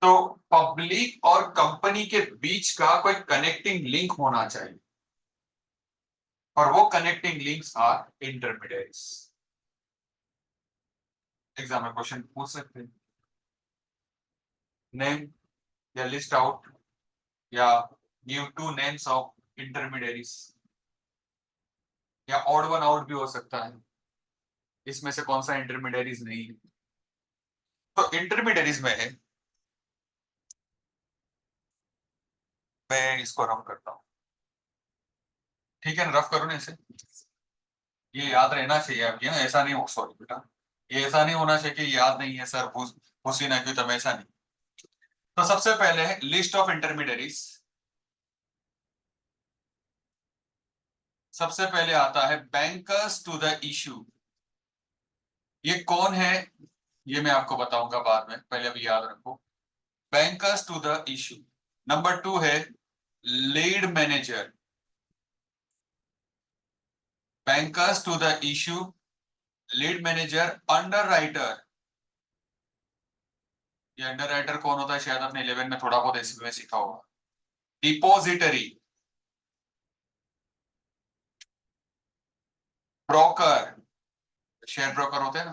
तो पब्लिक और कंपनी के बीच का कोई कनेक्टिंग लिंक होना चाहिए, और वो connecting links are intermediates. Exam में क्वेश्चन पूछ सकते हैं, नेम या लिस्ट आउट या give two names of intermediates, या ऑड वन आउट भी हो सकता है, इसमें से कौन सा इंटरमीडिएट्स नहीं है। तो इंटरमीडिएट्स में है, मैं इसको रफ करता हूँ, ठीक है ना, रफ करो ना इसे। ये याद रहना चाहिए आपकी ना, ऐसा नहीं हो, सॉरी बेटा, ये ऐसा नहीं होना चाहिए कि याद नहीं है सर, हुसैन है क्यों, तब ऐसा नहीं। तो सबसे पहले है लिस्ट ऑफ इंटरमीडिएट्स। सबसे पहले आता है बैंकर्स टू द इशू। ये कौन है ये मैं आपको बताऊंगा बाद में, पहले अभी याद रखो। Bankers to the issue. Number 2 है lead manager. Bankers to the issue, lead manager, underwriter. ये अंडर राइटर कौन होता है, शायद आपने 11 में थोड़ा बहुत इसमें सीखा होगा। डिपोजिटरी, ब्रोकर, शेयर ब्रोकर होते हैं ना,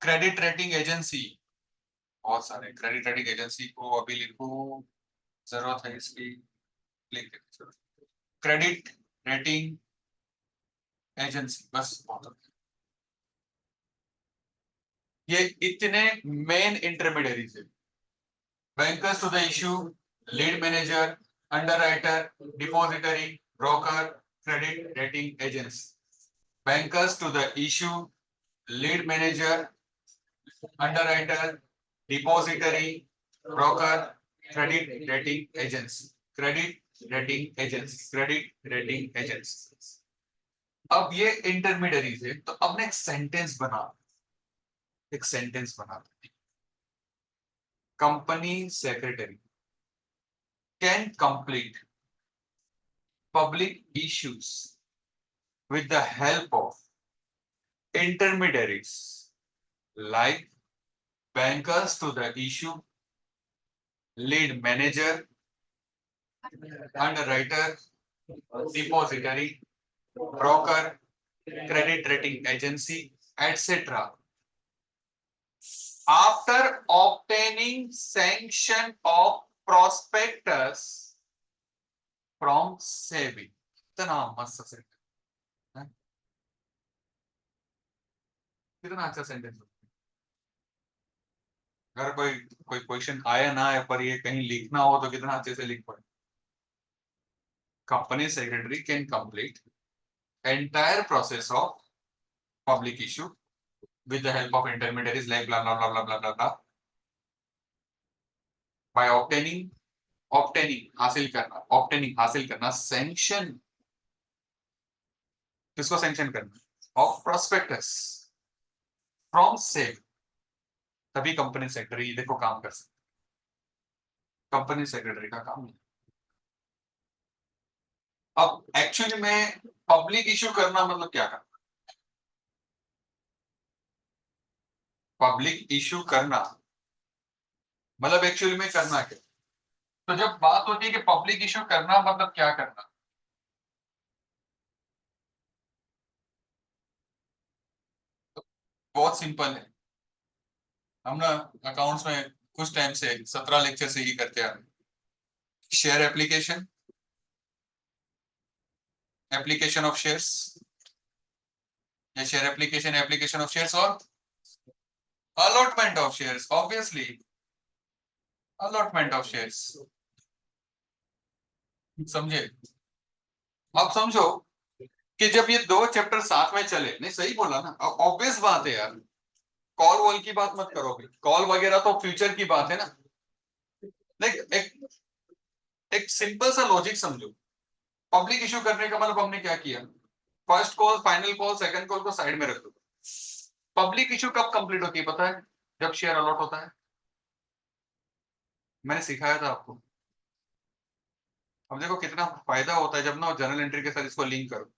क्रेडिट रेटिंग एजेंसी, बहुत सारे क्रेडिट रेटिंग एजेंसी को अभी लिखो, जरूरत है इसकी, लिख देते, क्रेडिट रेटिंग एजेंसी, बस बहुत है। ये इतने मेन इंटरमीडिएरीज है। Bankers to the issue, lead manager, underwriter, depository, broker, credit rating agency. Bankers to the issue, lead manager, underwriter, depository, broker, credit rating agency, credit rating agency, credit rating agency. अब ये intermediaries है, तो अब एक sentence बना, एक sentence बना, company secretary can complete public issues with the help of intermediaries like bankers to the issue, lead manager, underwriter, depository, broker, credit rating agency, etc. After obtaining sanction of prospectus from SEBI. कितना मस्त sentence, कितना अच्छा sentence. अगर कोई कोई question आया ना आया पर ये कहीं लिखना हो तो कितना अच्छे से लिख पाए। Company secretary can complete entire process of public issue with the help of intermediaries like blah blah blah blah blah blah blah by obtaining हासिल करना सैंक्शन, किसको सैंक्शन करना, ऑफ प्रोस्पेक्टस फ्रॉम सेल, तभी कंपनी सेक्रेटरी देखो काम कर सकते, company secretary का काम नहीं। अब एक्चुअली में पब्लिक इशू करना मतलब क्या करना, पब्लिक इशू करना मतलब एक्चुअली में करना क्या। तो जब बात होती है कि पब्लिक इशू करना मतलब क्या करना, तो बहुत सिंपल है। हम ना अकाउंट्स में कुछ टाइम से 17 लेक्चर से ही करते आ रहे हैं। Share application, application of shares, या share application, application of shares, और allotment of shares, obviously allotment of shares. समझे? अब समझो कि जब ये दो चैप्टर साथ में चले, नहीं सही बोला ना, ऑब्वियस बात है यार, कॉल वॉल की बात मत करो, कॉल वगैरह तो फ्यूचर की बात है ना। देख एक सिंपल सा लॉजिक समझो, पब्लिक इशू करने का मतलब हमने क्या किया, first call, final call, second call को साइड में रख दो। पब्लिक इशू कब कंप्लीट होती है पता है? जब शेयर अलॉट होता है। मैंने सिखाया था आपको। अब देखो कितना फायदा होता है जब ना जर्नल एंट्री के साथ इसको लिंक करो।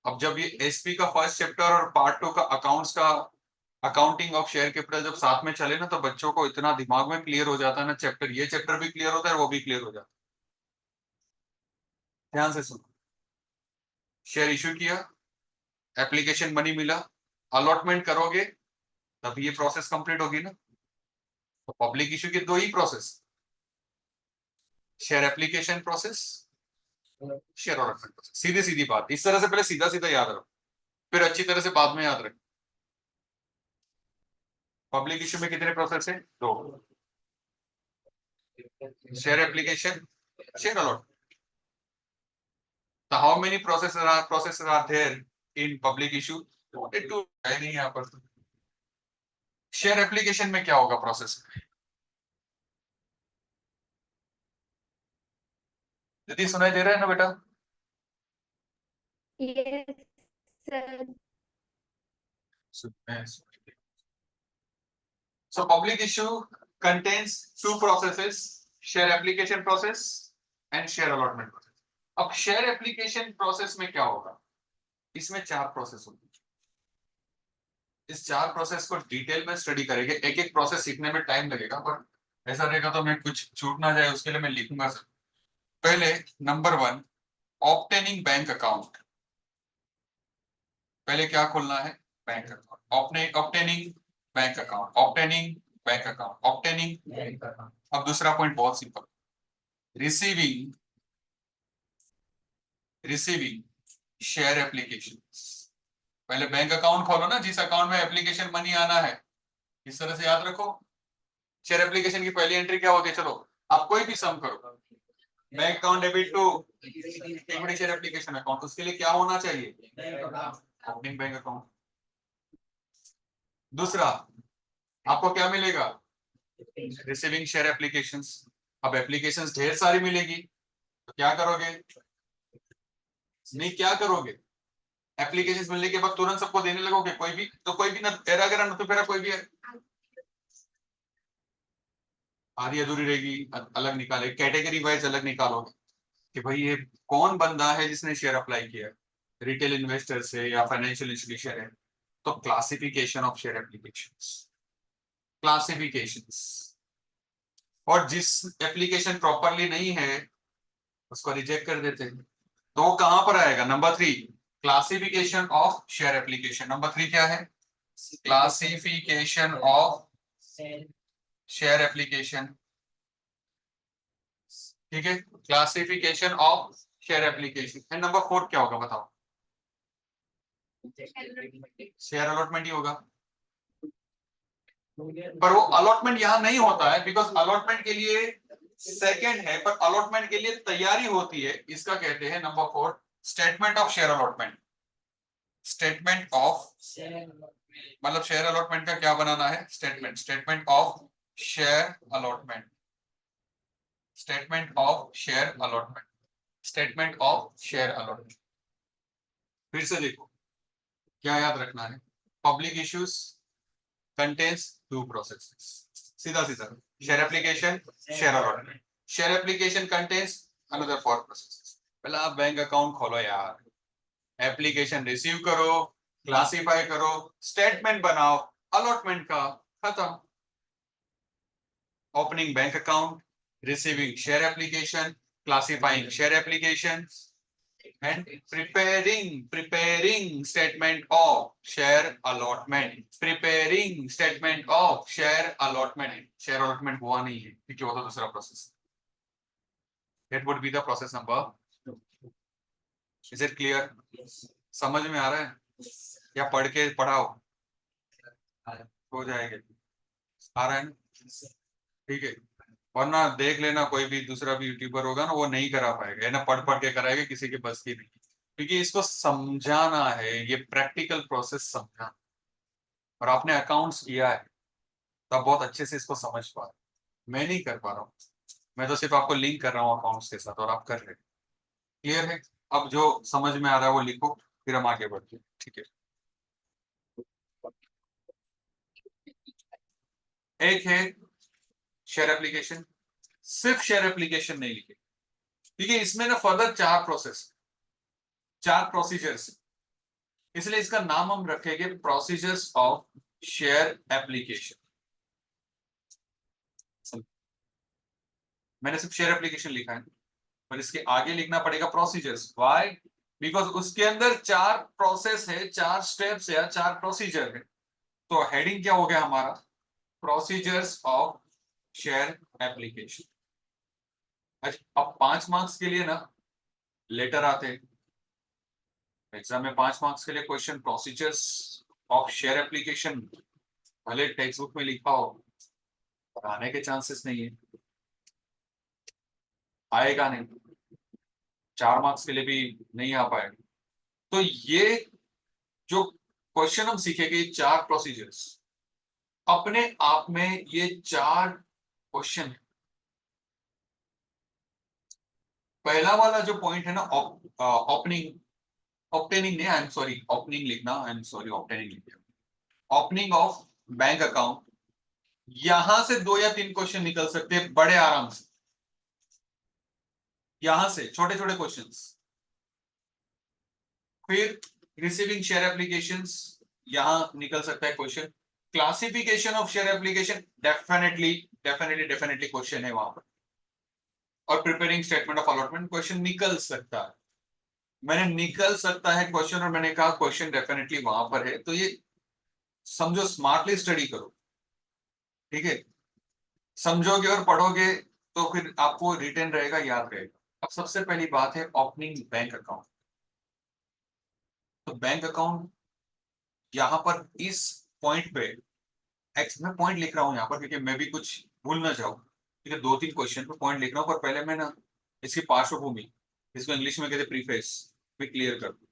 अब जब ये एसपी का फर्स्ट चैप्टर और पार्ट 2 का अकाउंट्स का अकाउंटिंग ऑफ शेयर कैपिटल जब साथ में चले ना, तो बच्चों को इतना दिमाग में क्लियर हो जाता है ना चैप्टर, ये चैप्टर भी क्लियर होता है और वो भी क्लियर हो जाता है। ध्यान से सुनो, शेयर इशू किया, एप्लीकेशन मनी मिला, अलॉटमेंट करोगे, तब ये प्रोसेस कंप्लीट होगी ना। तो पब्लिक इशू के दो ही process, share application process, share allotment process. सीधी सीधी बात, इस तरह से पहले सीधा सीधा याद रखो, फिर अच्छी तरह से बाद में याद रखो। पब्लिक इशू में कितने प्रोसेस है? दो, share application, share allotment. So how many processes are there in public issue? Wanted to है नहीं यहाँ पर। शेयर एप्लीकेशन में क्या होगा प्रोसेस? यदि सुनाई दे रहा है ना बेटा? Yes, sir. So public issue contains two processes, share application process and share allotment process. अब शेयर एप्लीकेशन प्रोसेस में क्या होगा? इसमें चार प्रोसेस होंगे। इस चार प्रोसेस को डिटेल में स्टडी करेंगे, एक एक प्रोसेस सीखने में टाइम लगेगा, पर ऐसा रहेगा तो मैं कुछ छूट ना जाए उसके लिए मैं लिखूंगा सर। पहले नंबर 1, ऑब्टेनिंग बैंक अकाउंट। पहले क्या खोलना है? Bank account. Obtaining bank account, obtaining bank account, obtaining. अब दूसरा पॉइंट बहुत simple, receiving, receiving share application. पहले बैंक अकाउंट खोलो ना, जिस अकाउंट में एप्लीकेशन मनी आना है, इस तरह से याद रखो। शेयर एप्लीकेशन की पहली एंट्री क्या होती है? चलो आप कोई भी सम करो, bank account debit to equity share application account, उसके लिए क्या होना चाहिए? Opening bank account. दूसरा आपको क्या मिलेगा? Receiving share applications. अब एप्लीकेशंस ढेर सारी मिलेगी, तो क्या करोगे? नहीं, क्या करोगे? एप्लीकेशंस मिलने के बाद तुरंत सबको देने लगोगे? कोई भी तो कोई भी ना तेरा अगर न तो फेरा कोई भी है, आधी अधूरी रहेगी, अलग निकाले, कैटेगरी वाइज अलग निकालोगे कि भाई ये कौन बंदा है जिसने शेयर अप्लाई किया, रिटेल इन्वेस्टर से या फाइनेंशियल इंस्टीट्यूशन है। तो classification of share applications, classifications. और जिस एप्लीकेशन प्रॉपरली नहीं है उसको रिजेक्ट कर देते हैं। तो वो कहां पर आएगा? Number 3, classification of share application. Number 3 क्या है? Classification of share application. ठीक है, classification of share application. And number 4 क्या होगा बताओ? शेयर अलॉटमेंट ही होगा। पर वो अलॉटमेंट यहां नहीं होता है, बिकॉज अलॉटमेंट के लिए सेकंड है, पर अलॉटमेंट के लिए तैयारी होती है, इसका कहते हैं number 4 statement of share allotment. Statement of, मतलब शेयर अलॉटमेंट का क्या बनाना है? Statement, statement of share allotment, statement of share allotment, statement of share allotment. फिर से देखो क्या याद रखना है, public issues contains two processes, सीधा सीधा, share application, share allotment. Share application contains another 4 processes. पहले आप बैंक अकाउंट खोलो यार, एप्लीकेशन रिसीव करो, क्लासिफाई करो, स्टेटमेंट बनाओ अलॉटमेंट का, खत्म। Opening bank account, receiving share application, classifying share applications, and preparing statement of share allotment, preparing statement of share allotment। share allotment हुआ नहीं है क्योंकि वो तो दूसरा process. That would be the process number. Is it clear? समझ में आ रहा है या पढ़ के पढ़ाओ हो जाएगा? आ रहा है ना? ठीक है, वरना देख लेना कोई भी दूसरा भी यूट्यूबर होगा ना, वो नहीं करा पाएगा, है ना, पढ़ पढ़ के कराएगा, किसी के बस की नहीं, क्योंकि इसको समझाना है, ये प्रैक्टिकल प्रोसेस समझाना। और आपने अकाउंट्स किया है तब बहुत अच्छे से इसको समझ पा रहे, मैं नहीं कर पा रहा हूँ, मैं तो सिर्फ आपको लिंक कर रहा हूँ अकाउंट्स के साथ और आप कर रहे हैं। क्लियर है? अब जो समझ में आ रहा है वो लिखो, फिर हम आगे बढ़ते हैं। ठीक है, एक है शेयर एप्लीकेशन। सिर्फ शेयर एप्लीकेशन नहीं लिखे, ठीक है, इसमें ना फर्दर चार प्रोसीजर्स, इसलिए इसका नाम हम रखेंगे प्रोसीजर्स ऑफ शेयर एप्लीकेशन। मैंने सिर्फ शेयर एप्लीकेशन लिखा है, पर इसके आगे लिखना पड़ेगा प्रोसीजर्स। व्हाई? बिकॉज उसके अंदर चार प्रोसेस है, चार स्टेप्स है, चार प्रोसीजर है। तो हेडिंग क्या हो गया हमारा? Procedures of share application. अच्छा, अब 5 मार्क्स के लिए ना लेटर आते हैं एग्जाम में, 5 मार्क्स के लिए question procedures of share application, भले टेक्स्ट बुक में लिखा हो, पर आने के चांसेस नहीं है, आएगा नहीं, 4 मार्क्स के लिए भी नहीं आ पाएगा। तो ये जो क्वेश्चन हम सीखेंगे, चार प्रोसीजर्स, अपने आप में ये चार क्वेश्चन है। पहला वाला जो पॉइंट है ना, ओपनिंग, ऑब्टेनिंग नहीं, आई एम सॉरी, ओपनिंग लिखना, आई एम सॉरी, ऑब्टेनिंग लिखना, ओपनिंग ऑफ बैंक अकाउंट। यहां से 2 या 3 क्वेश्चन निकल सकते हैं बड़े आराम से, यहां से छोटे छोटे क्वेश्चंस। फिर रिसीविंग शेयर एप्लीकेशंस, यहां निकल सकता है question. Classification of share application, definitely definitely definitely question है वहां पर। और preparing statement of allotment, question निकल सकता है, मैंने निकल सकता है क्वेश्चन, और मैंने कहा क्वेश्चन डेफिनेटली वहां पर है। तो ये समझो, स्मार्टली स्टडी करो, ठीक है, समझोगे और पढ़ोगे तो फिर आपको रिटेन रहेगा, याद रहेगा। अब सबसे पहली बात है ओपनिंग बैंक अकाउंट। तो बैंक अकाउंट यहां पर इस पॉइंट पे, एक्स में पॉइंट लिख रहा हूं यहां पर, क्योंकि मैं भी कुछ भूल ना जाऊं, ठीक है, 2-3 क्वेश्चन पे पॉइंट लिख रहा हूं, पर पहले मैं ना इसकी पार्श्वभूमि, इसको इंग्लिश में कहते प्रीफेस, भी क्लियर कर दूं।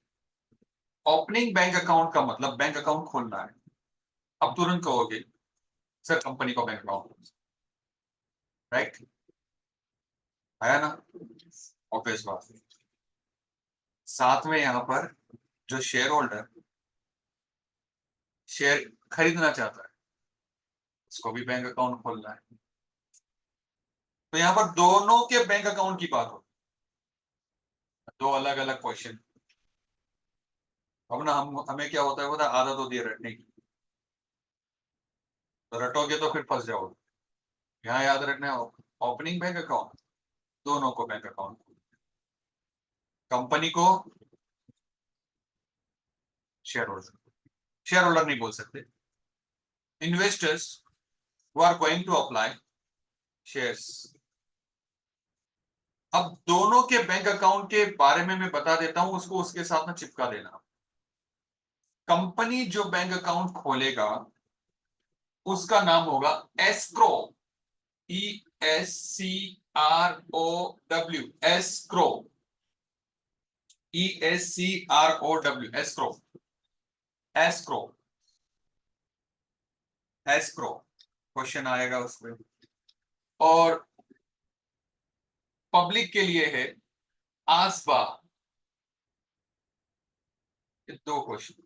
ओपनिंग बैंक अकाउंट का मतलब बैंक अकाउंट खोलना है। अब तुरंत कहोगे सर कंपनी का बैंक अकाउंट, राइट, आया ना, ऑब्वियस बात है। साथ में यहां पर जो शेयर होल्डर शेयर खरीदना चाहता है, उसको भी बैंक अकाउंट खोलना है। तो यहां पर दोनों के बैंक अकाउंट की बात हो, दो अलग अलग क्वेश्चन। अब ना हमें क्या होता है, पता, आदत होती है रटने की, तो रटोगे तो फिर फंस जाओगे। यहाँ याद रखना है, ओपनिंग बैंक अकाउंट, दोनों को बैंक अकाउंट, कंपनी को शेयर होल्डर नहीं बोल सकते, investors who are going to apply shares। अब दोनों के बैंक अकाउंट के बारे में मैं बता देता हूं, उसको उसके साथ में चिपका देना। कंपनी जो बैंक अकाउंट खोलेगा उसका नाम होगा escrow, ESCROW, escrow, ESCROW, escrow, escrow, escrow question आएगा उसमें। और पब्लिक के लिए है आसबा, 2 क्वेश्चन।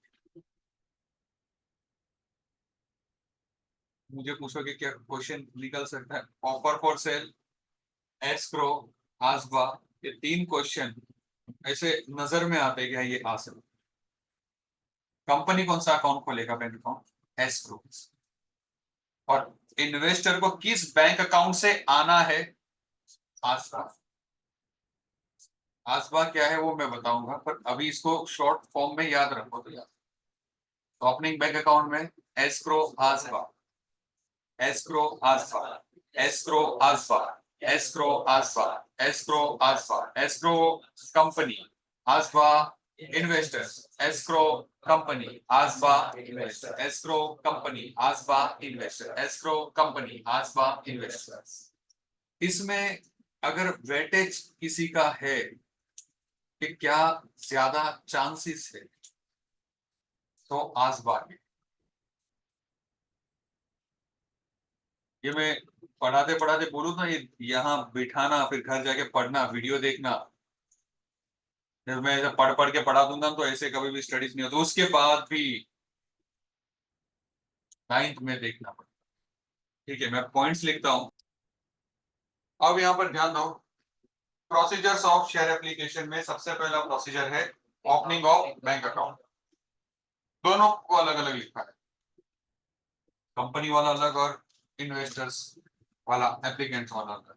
मुझे पूछोगे क्या क्वेश्चन निकल सकता है, ऑफर फॉर सेल, एस्क्रो, आसबा, ये 3 क्वेश्चन ऐसे नजर में आते हैं कि ये आ सकते। कंपनी कौन सा अकाउंट खोलेगा, बैंक अकाउंट, एस्क्रो। और इन्वेस्टर को किस बैंक अकाउंट से आना है, आसबा। आसबा क्या है वो मैं बताऊंगा, पर अभी इसको शॉर्ट फॉर्म में याद रखो। तो याद, ओपनिंग बैंक अकाउंट में escrow ASBA, escrow ASBA, escrow ASBA, escrow ASBA, escrow ASBA, escrow company ASBA investors, escrow company ASBA investor, escrow company ASBA investor, escrow company ASBA investors. इसमें अगर weightage किसी का है कि क्या ज्यादा चांसेस है तो ASBA के। ये मैं पढ़ाते पढ़ाते बोलूँ ना, ये यहाँ बिठाना फिर घर जाके पढ़ना वीडियो देखना, जब मैं ऐसे पढ़ पढ़ के पढ़ा दूंगा तो ऐसे कभी भी स्टडीज नहीं होती, उसके बाद भी 9th में देखना पड़ेगा। ठीक है, मैं पॉइंट्स लिखता हूँ। अब यहाँ पर ध्यान दो, प्रोसीजर्स ऑफ शेयर एप्लीकेशन में सबसे पहला प्रोसीजर है ओपनिंग ऑफ बैंक अकाउंट। दोनों को अलग अलग लिखा है, कंपनी वाला अलग और इन्वेस्टर्स वाला, एप्लीकेंट्स वाला अलग।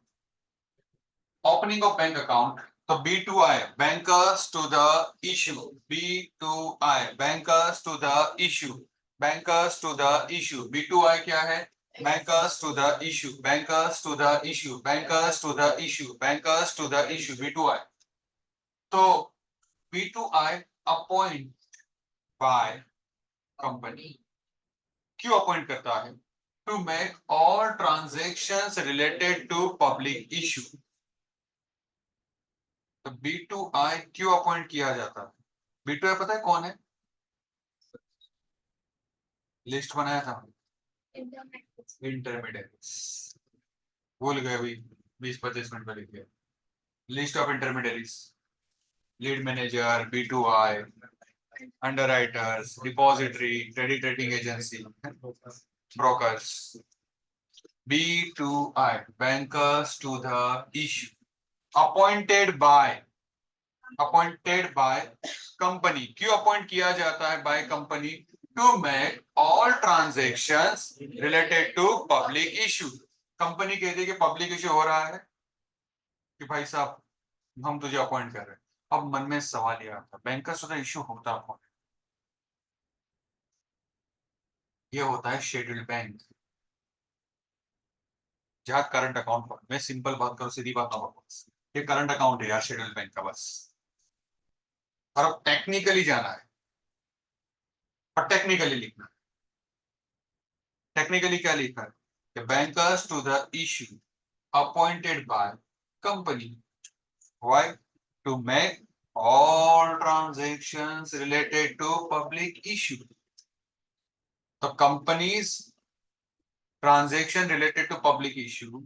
ओपनिंग ऑफ बैंक अकाउंट, तो B2I bankers to the issue, B2I bankers to the issue, bankers to the issue, B2I क्या है? bankers to the issue, bankers to the issue, bankers to the issue, bankers to the issue, B2I। तो B2I appoint by company, क्यों appoint करता है? To make all transactions related to public issue. तो B2I क्यों appoint किया जाता है? B2I पता है कौन है? लिस्ट बनाया था, इंटरमीडिएट, भूल गए अभी 20-25 मिनट पहले किया। List of intermediates, lead manager, B2I, underwriters, depository, credit rating agency, brokers. B2I bankers to the issue, appointed by company. क्यों अपॉइंट किया जाता है by company? To make all transactions related to public issue. Company कहती है कि public issue हो रहा है कि भाई साहब हम तुझे अपॉइंट कर रहे हैं। अब मन में सवाल ये आता है, बैंकर्स टू द इशू होता कौन है? ये होता है शेड्यूल्ड बैंक, जहां करंट अकाउंट पर, मैं सिंपल बात करूं, सीधी बात ना, ये करंट अकाउंट है यार शेड्यूल्ड बैंक का बस। और अब टेक्निकली जाना है और टेक्निकली लिखना है। टेक्निकली क्या लिखा है कि bankers to the issue appointed by company, why? To make all transactions related to public issue. तो companies transaction related to public issue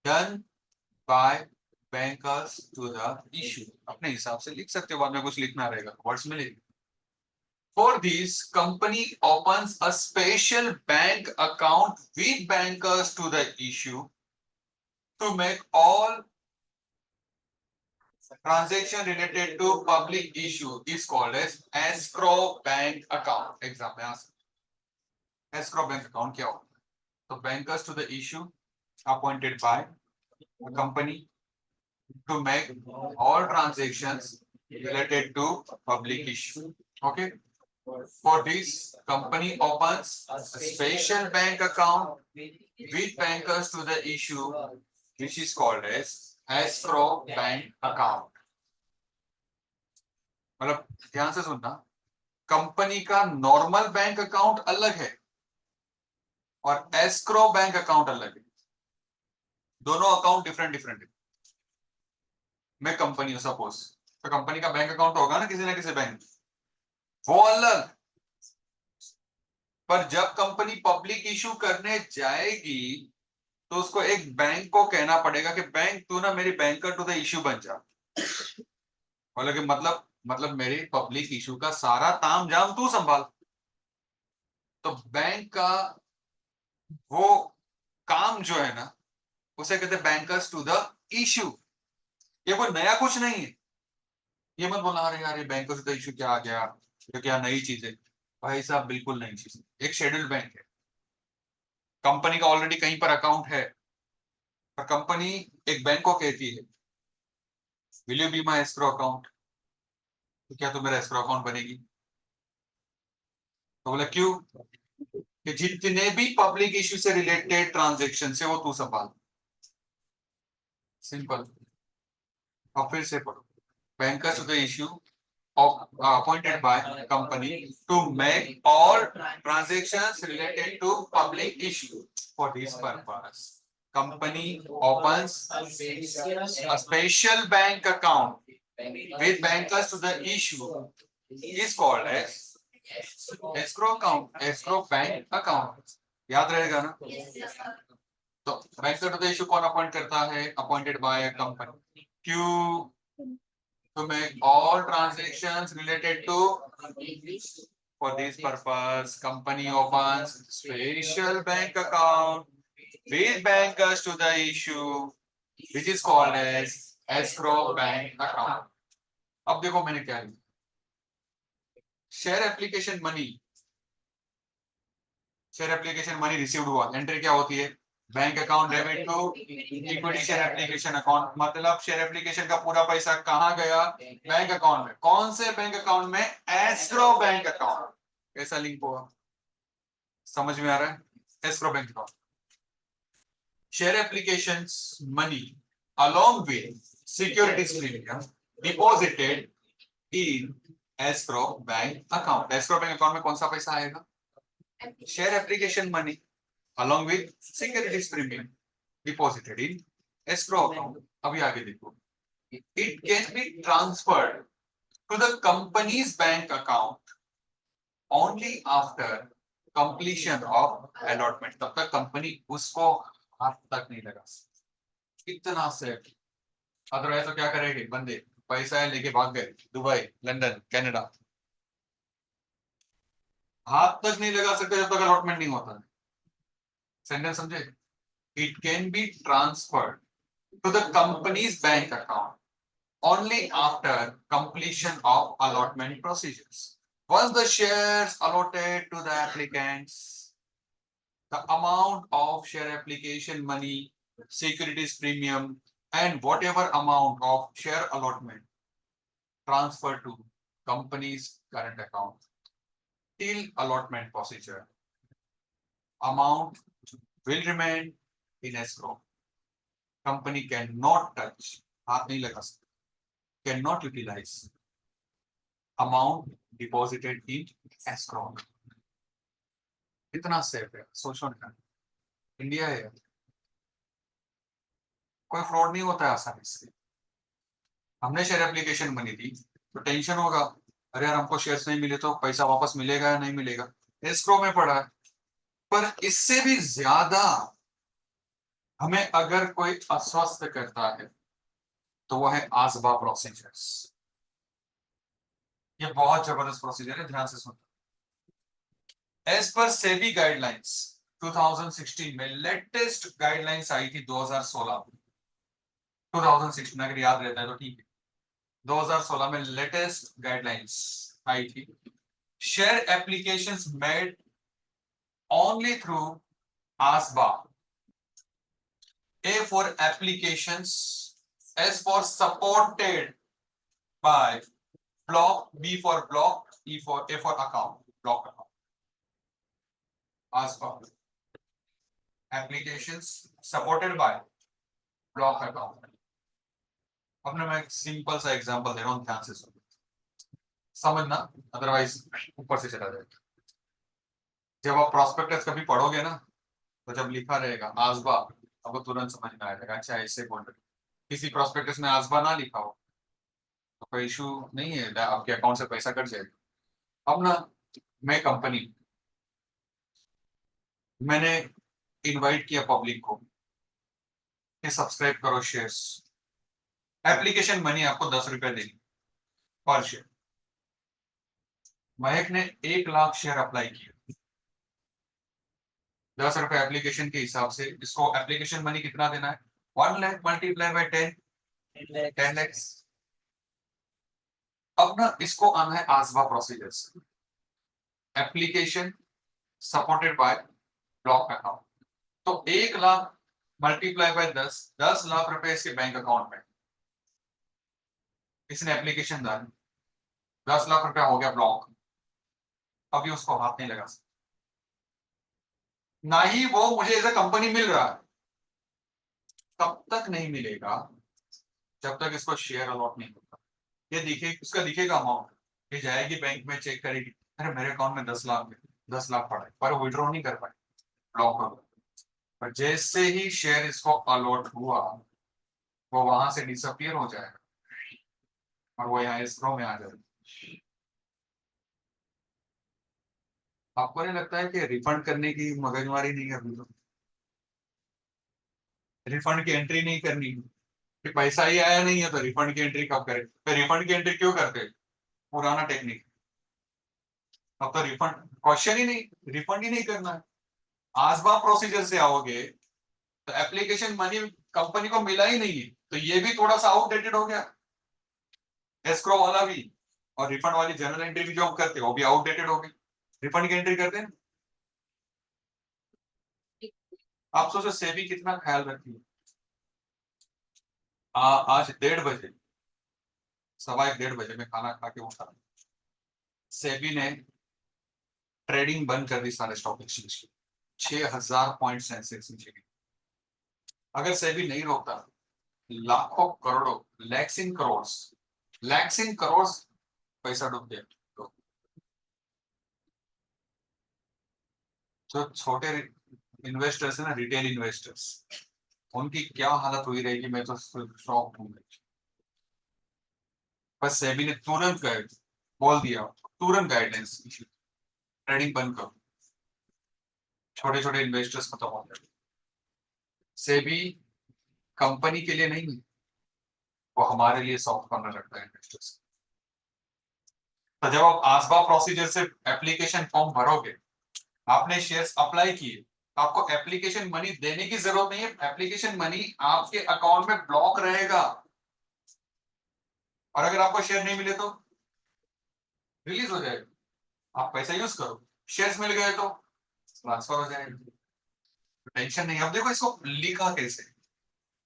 done by bankers to the issue. अपने हिसाब से लिख सकते हो, बाद में कुछ लिखना रहेगा वर्ड्स में लिख। For this, company opens a special bank account with bankers to the issue to make all transaction related to public issue is called as escrow bank account। Exam में आ सकता है escrow bank account क्या होता है? तो bankers to the issue appointed by a company to make all transactions related to public issue। Okay, for this, company opens a special bank account with bankers to the issue, which is called as escrow bank account। मतलब ध्यान से सुनना, company का normal bank account अलग है और escrow bank account अलग है। दोनों अकाउंट डिफरेंट डिफरेंट है। मैं कंपनी हूं सपोज, तो कंपनी का बैंक अकाउंट होगा ना किसी बैंक, वो अलग। पर जब कंपनी पब्लिक इशू करने जाएगी तो उसको एक बैंक को कहना पड़ेगा कि बैंक तू ना मेरी बैंकर टू द इशू बन जा। बोले कि मतलब मेरी पब्लिक इशू का सारा ताम झाम तू संभाल। तो बैंक का वो काम जो है ना, उसे कहते हैं बैंकर्स टू द इशू। ये कोई नया कुछ नहीं है, ये मत बोलना अरे यार ये बैंकर्स टू द इशू क्या आ गया, ये क्या नई चीज है। भाई साहब बिल्कुल नई चीज है, एक शेड्यूल्ड बैंक है, कंपनी का ऑलरेडी कहीं पर अकाउंट है, पर कंपनी एक बैंक को कहती है will you be my escrow account, तो क्या तू मेरा एस्क्रो अकाउंट बनेगी? तो बोला क्यों? कि जितने भी पब्लिक इश्यू से रिलेटेड ट्रांजैक्शन है वो तू संभाल। सिंपल। अब फिर से पढ़ो, bankers to the issue of appointed by company to make all transactions related to public issue. For this purpose, company opens a special bank account with bankers to the issue is called as escrow account, escrow bank account. याद रहेगा ना? तो banker to the issue कौन appoint करता है? Appointed by company. क्यों? to make all transactions related to, for this purpose company opens special bank account with bankers to the issue which is called as escrow bank account. अब देखो मैंने क्या लिखा, share application money, share application money received हुआ, entry क्या होती है? Bank account debit to equity share application account. मतलब शेयर एप्लीकेशन का पूरा पैसा कहां गया? बैंक अकाउंट में। कौन से बैंक अकाउंट में? Escrow bank account. कैसा लिंक हुआ? समझ में आ रहा है? Escrow bank account, share application money along with securities premium deposited in escrow bank account. escrow bank account में कौन सा पैसा आएगा? Share application money along with securities premium deposited in escrow account. अभी आगे देखो, it can be transferred to the company's bank account only after completion of allotment. तब तक कंपनी उसको हाथ तक नहीं लगा सकती। इतना सेफ। अदरवाइज तो क्या करेंगे बंदे? पैसा है लेके भाग गए दुबई, लंदन, कनाडा, हाथ तक नहीं लगा सकते जब तक अलॉटमेंट नहीं होता। सेंटेंस समझे? It can be transferred to the company's bank account only after completion of allotment procedures. Once the shares allotted to the applicants, the amount of share application money, securities premium, and whatever amount of share allotment transferred to company's current account till allotment procedure, amount will remain in escrow. Company cannot touch, हाथ नहीं लगा सकते, cannot utilize amount deposited in escrow. इतना safe है, सोचो ना, India है, कोई फ्रॉड नहीं होता है आसानी से। हमने शेयर एप्लीकेशन बनी थी तो टेंशन होगा, अरे यार हमको शेयर्स नहीं मिले तो पैसा वापस मिलेगा या नहीं मिलेगा, एस्क्रो में पड़ा है। पर इससे भी ज्यादा हमें अगर कोई अस्वस्थ करता है तो वो है आसबा प्रोसीजर्स। ये बहुत जबरदस्त प्रोसीजर है, ध्यान से सुनो। एज पर सेबी गाइडलाइंस 2016 में, लेटेस्ट गाइडलाइंस आई थी 2016 में, 2016 अगर याद रहता है तो ठीक है, 2016 में लेटेस्ट गाइडलाइंस आई थी। Share applications made only through ASBA, A for applications, S for supported by block, B for block, A for account, block account. ASBA applications supported by block account. अब ना मैं एक सिंपल सा example दे रहा हूँ, ध्यान से सुनो, समझना, अदरवाइज ऊपर से चला जाएगा। जब आप प्रॉस्पेक्टस कभी पढ़ोगे ना, तो जब लिखा रहेगा आसबा, आपको तुरंत समझ में आएगा, अच्छा ऐसे बोल रहे। किसी प्रॉस्पेक्टस में आसबा ना लिखा हो तो कोई इशू नहीं है, आपके अकाउंट से पैसा कट जाएगा। अब ना मैं कंपनी, मैंने इनवाइट किया पब्लिक को कि सब्सक्राइब करो शेयर्स, एप्लीकेशन मनी आपको 10 रुपए देगी पर शेयर। महक ने 1 लाख शेयर अप्लाई किया, 10 रुपए एप्लीकेशन के हिसाब से, इसको एप्लीकेशन मनी कितना देना है? 1 लाख मल्टीप्लाई बाय 10 लाख। अब ना इसको आना है ASBA procedures, application supported by block account. तो 1 लाख मल्टीप्लाई बाय 10 लाख रुपए इसके बैंक अकाउंट में, इसने एप्लीकेशन डाली, 10 लाख रुपया हो गया ब्लॉक। अभी उसको हाथ नहीं लगा सकता, ना ही वो मुझे एज अ कंपनी मिल रहा है। कब तक नहीं मिलेगा जब तक इसको शेयर अलॉट नहीं होता। ये दिखे, उसका दिखेगा अमाउंट, ये जाएगी बैंक में, चेक करेगी, अरे मेरे अकाउंट में 10 लाख है, 10 लाख पड़ा है, पर विड्रॉ नहीं कर पाए, ब्लॉक हो गया। पर जैसे ही शेयर इसको अलॉट हुआ, वो वहां से डिसअपियर हो जाएगा और वो यहाँ एस्क्रो में आ जाएगा। आपको नहीं लगता है कि रिफंड करने की मगजमारी नहीं करनी, तो रिफंड की एंट्री नहीं करनी, कि पैसा ही आया नहीं है तो रिफंड की एंट्री कब करें? तो रिफंड की एंट्री क्यों करते हैं? पुराना टेक्निक। अब तो रिफंड क्वेश्चन ही नहीं, रिफंड ही नहीं करना है। आसबा प्रोसीजर से आओगे तो एप्लीकेशन मनी कंपनी को मिला ही नहीं है, तो ये भी थोड़ा सा आउटडेटेड हो गया, एस्क्रो वाला भी। और रिफंड वाली जनरल एंट्री भी जो हम करते हैं वो भी आउटडेटेड हो गई। रिफंड की एंट्री करते हैं। आप सोचो सेबी कितना ख्याल रखती है। आज 1:30 बजे, 1:15 1:30 में खाना खा के उठा, सेबी ने ट्रेडिंग बंद कर दी सारे स्टॉक एक्सचेंज की। 6,000 पॉइंट सेंसेक्स नीचे गई। अगर सेबी नहीं रोकता, लाखों करोड़ों, लैक्स इन करोड़ पैसा डूब गया। तो जो छोटे इन्वेस्टर्स है ना, रिटेल इन्वेस्टर्स, उनकी क्या हालत हुई रहेगी, मैं तो शॉक हूँ। बस सेबी ने तुरंत बोल दिया, तुरंत गाइडलाइंस, ट्रेडिंग बंद करो, छोटे छोटे इन्वेस्टर्स खत्म हो गए। सेबी कंपनी के लिए नहीं, वो हमारे लिए सॉफ्ट कॉर्नर रखता है इन्वेस्टर्स। तो जब आप आसबा प्रोसीजर से एप्लीकेशन फॉर्म भरोगे, आपने शेयर्स अप्लाई किए, आपको एप्लीकेशन मनी देने की जरूरत नहीं है, एप्लीकेशन मनी आपके अकाउंट में ब्लॉक रहेगा। और अगर आपको शेयर नहीं मिले तो रिलीज हो जाएगा, आप पैसा यूज करो, शेयर्स मिल गए तो ट्रांसफर हो जाएगा, टेंशन नहीं। अब देखो इसको लिखा कैसे,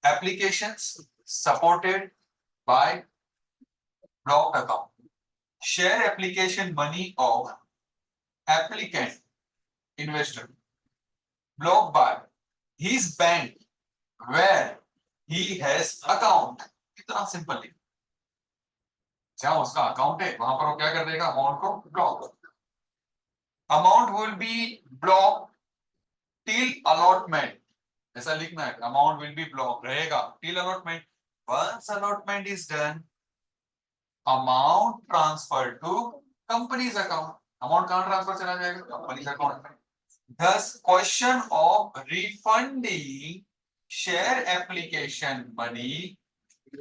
applications supported by block account, share application money of applicant investor blocked by his bank where he has account। इतना सिंपल है, जहां उसका अकाउंट है वहां पर वो क्या कर देगा, अमाउंट को block. Amount will be block till allotment, ऐसा लिखना है, अमाउंट विल बी ब्लॉक रहेगा till allotment. Once allotment is done, amount transfer to company's account, amount कहां ट्रांसफर चला जाएगा, कंपनीज अकाउंट में। Thus, question of refunding share application money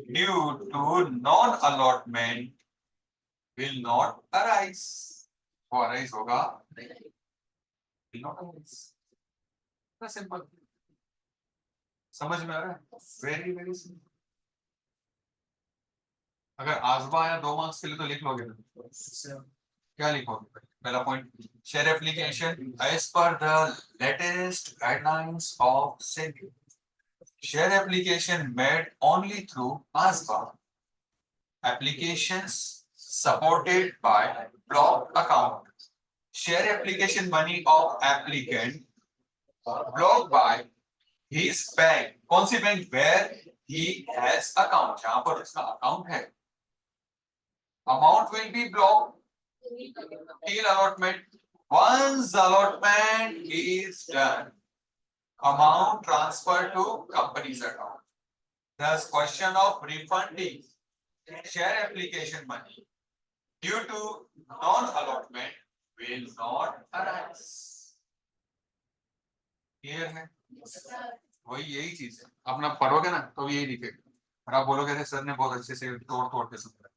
due to non-allotment will not arise। वो arise होगा नहीं, will not arise। इतना simple, समझ में आ रहा है? Very very simple. अगर आजमा आया 2 मार्क्स के लिए तो लिख लोगे ना, क्या लिखोगे? पहला point, share application as per the latest guidelines of SEBI, share application made only through ASBA, applications supported by block account, share application money of applicant blocked by his bank, कौन सी bank, where he has account, जहां पर उसका account है, amount will be blocked till allotment, once allotment is done, amount transferred to company's account। Thus, question of refunding share application money due to non-allotment will not arise। Clear है? वही यही चीज है, अपना पढ़ोगे ना तो यही दिखेगा, और आप बोलोगे थे सर ने बहुत अच्छे से तोड़ तोड़ के समझाया।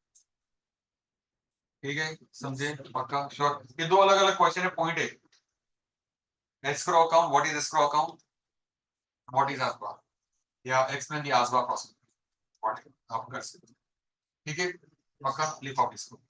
ठीक है, समझे? पक्का श्योर? ये दो अलग अलग क्वेश्चन है, पॉइंट है, escrow account, what is escrow account, what is ASBA, या explain the ASBA process, what आप कर सकते। ठीक है, पक्का लिखो इसको।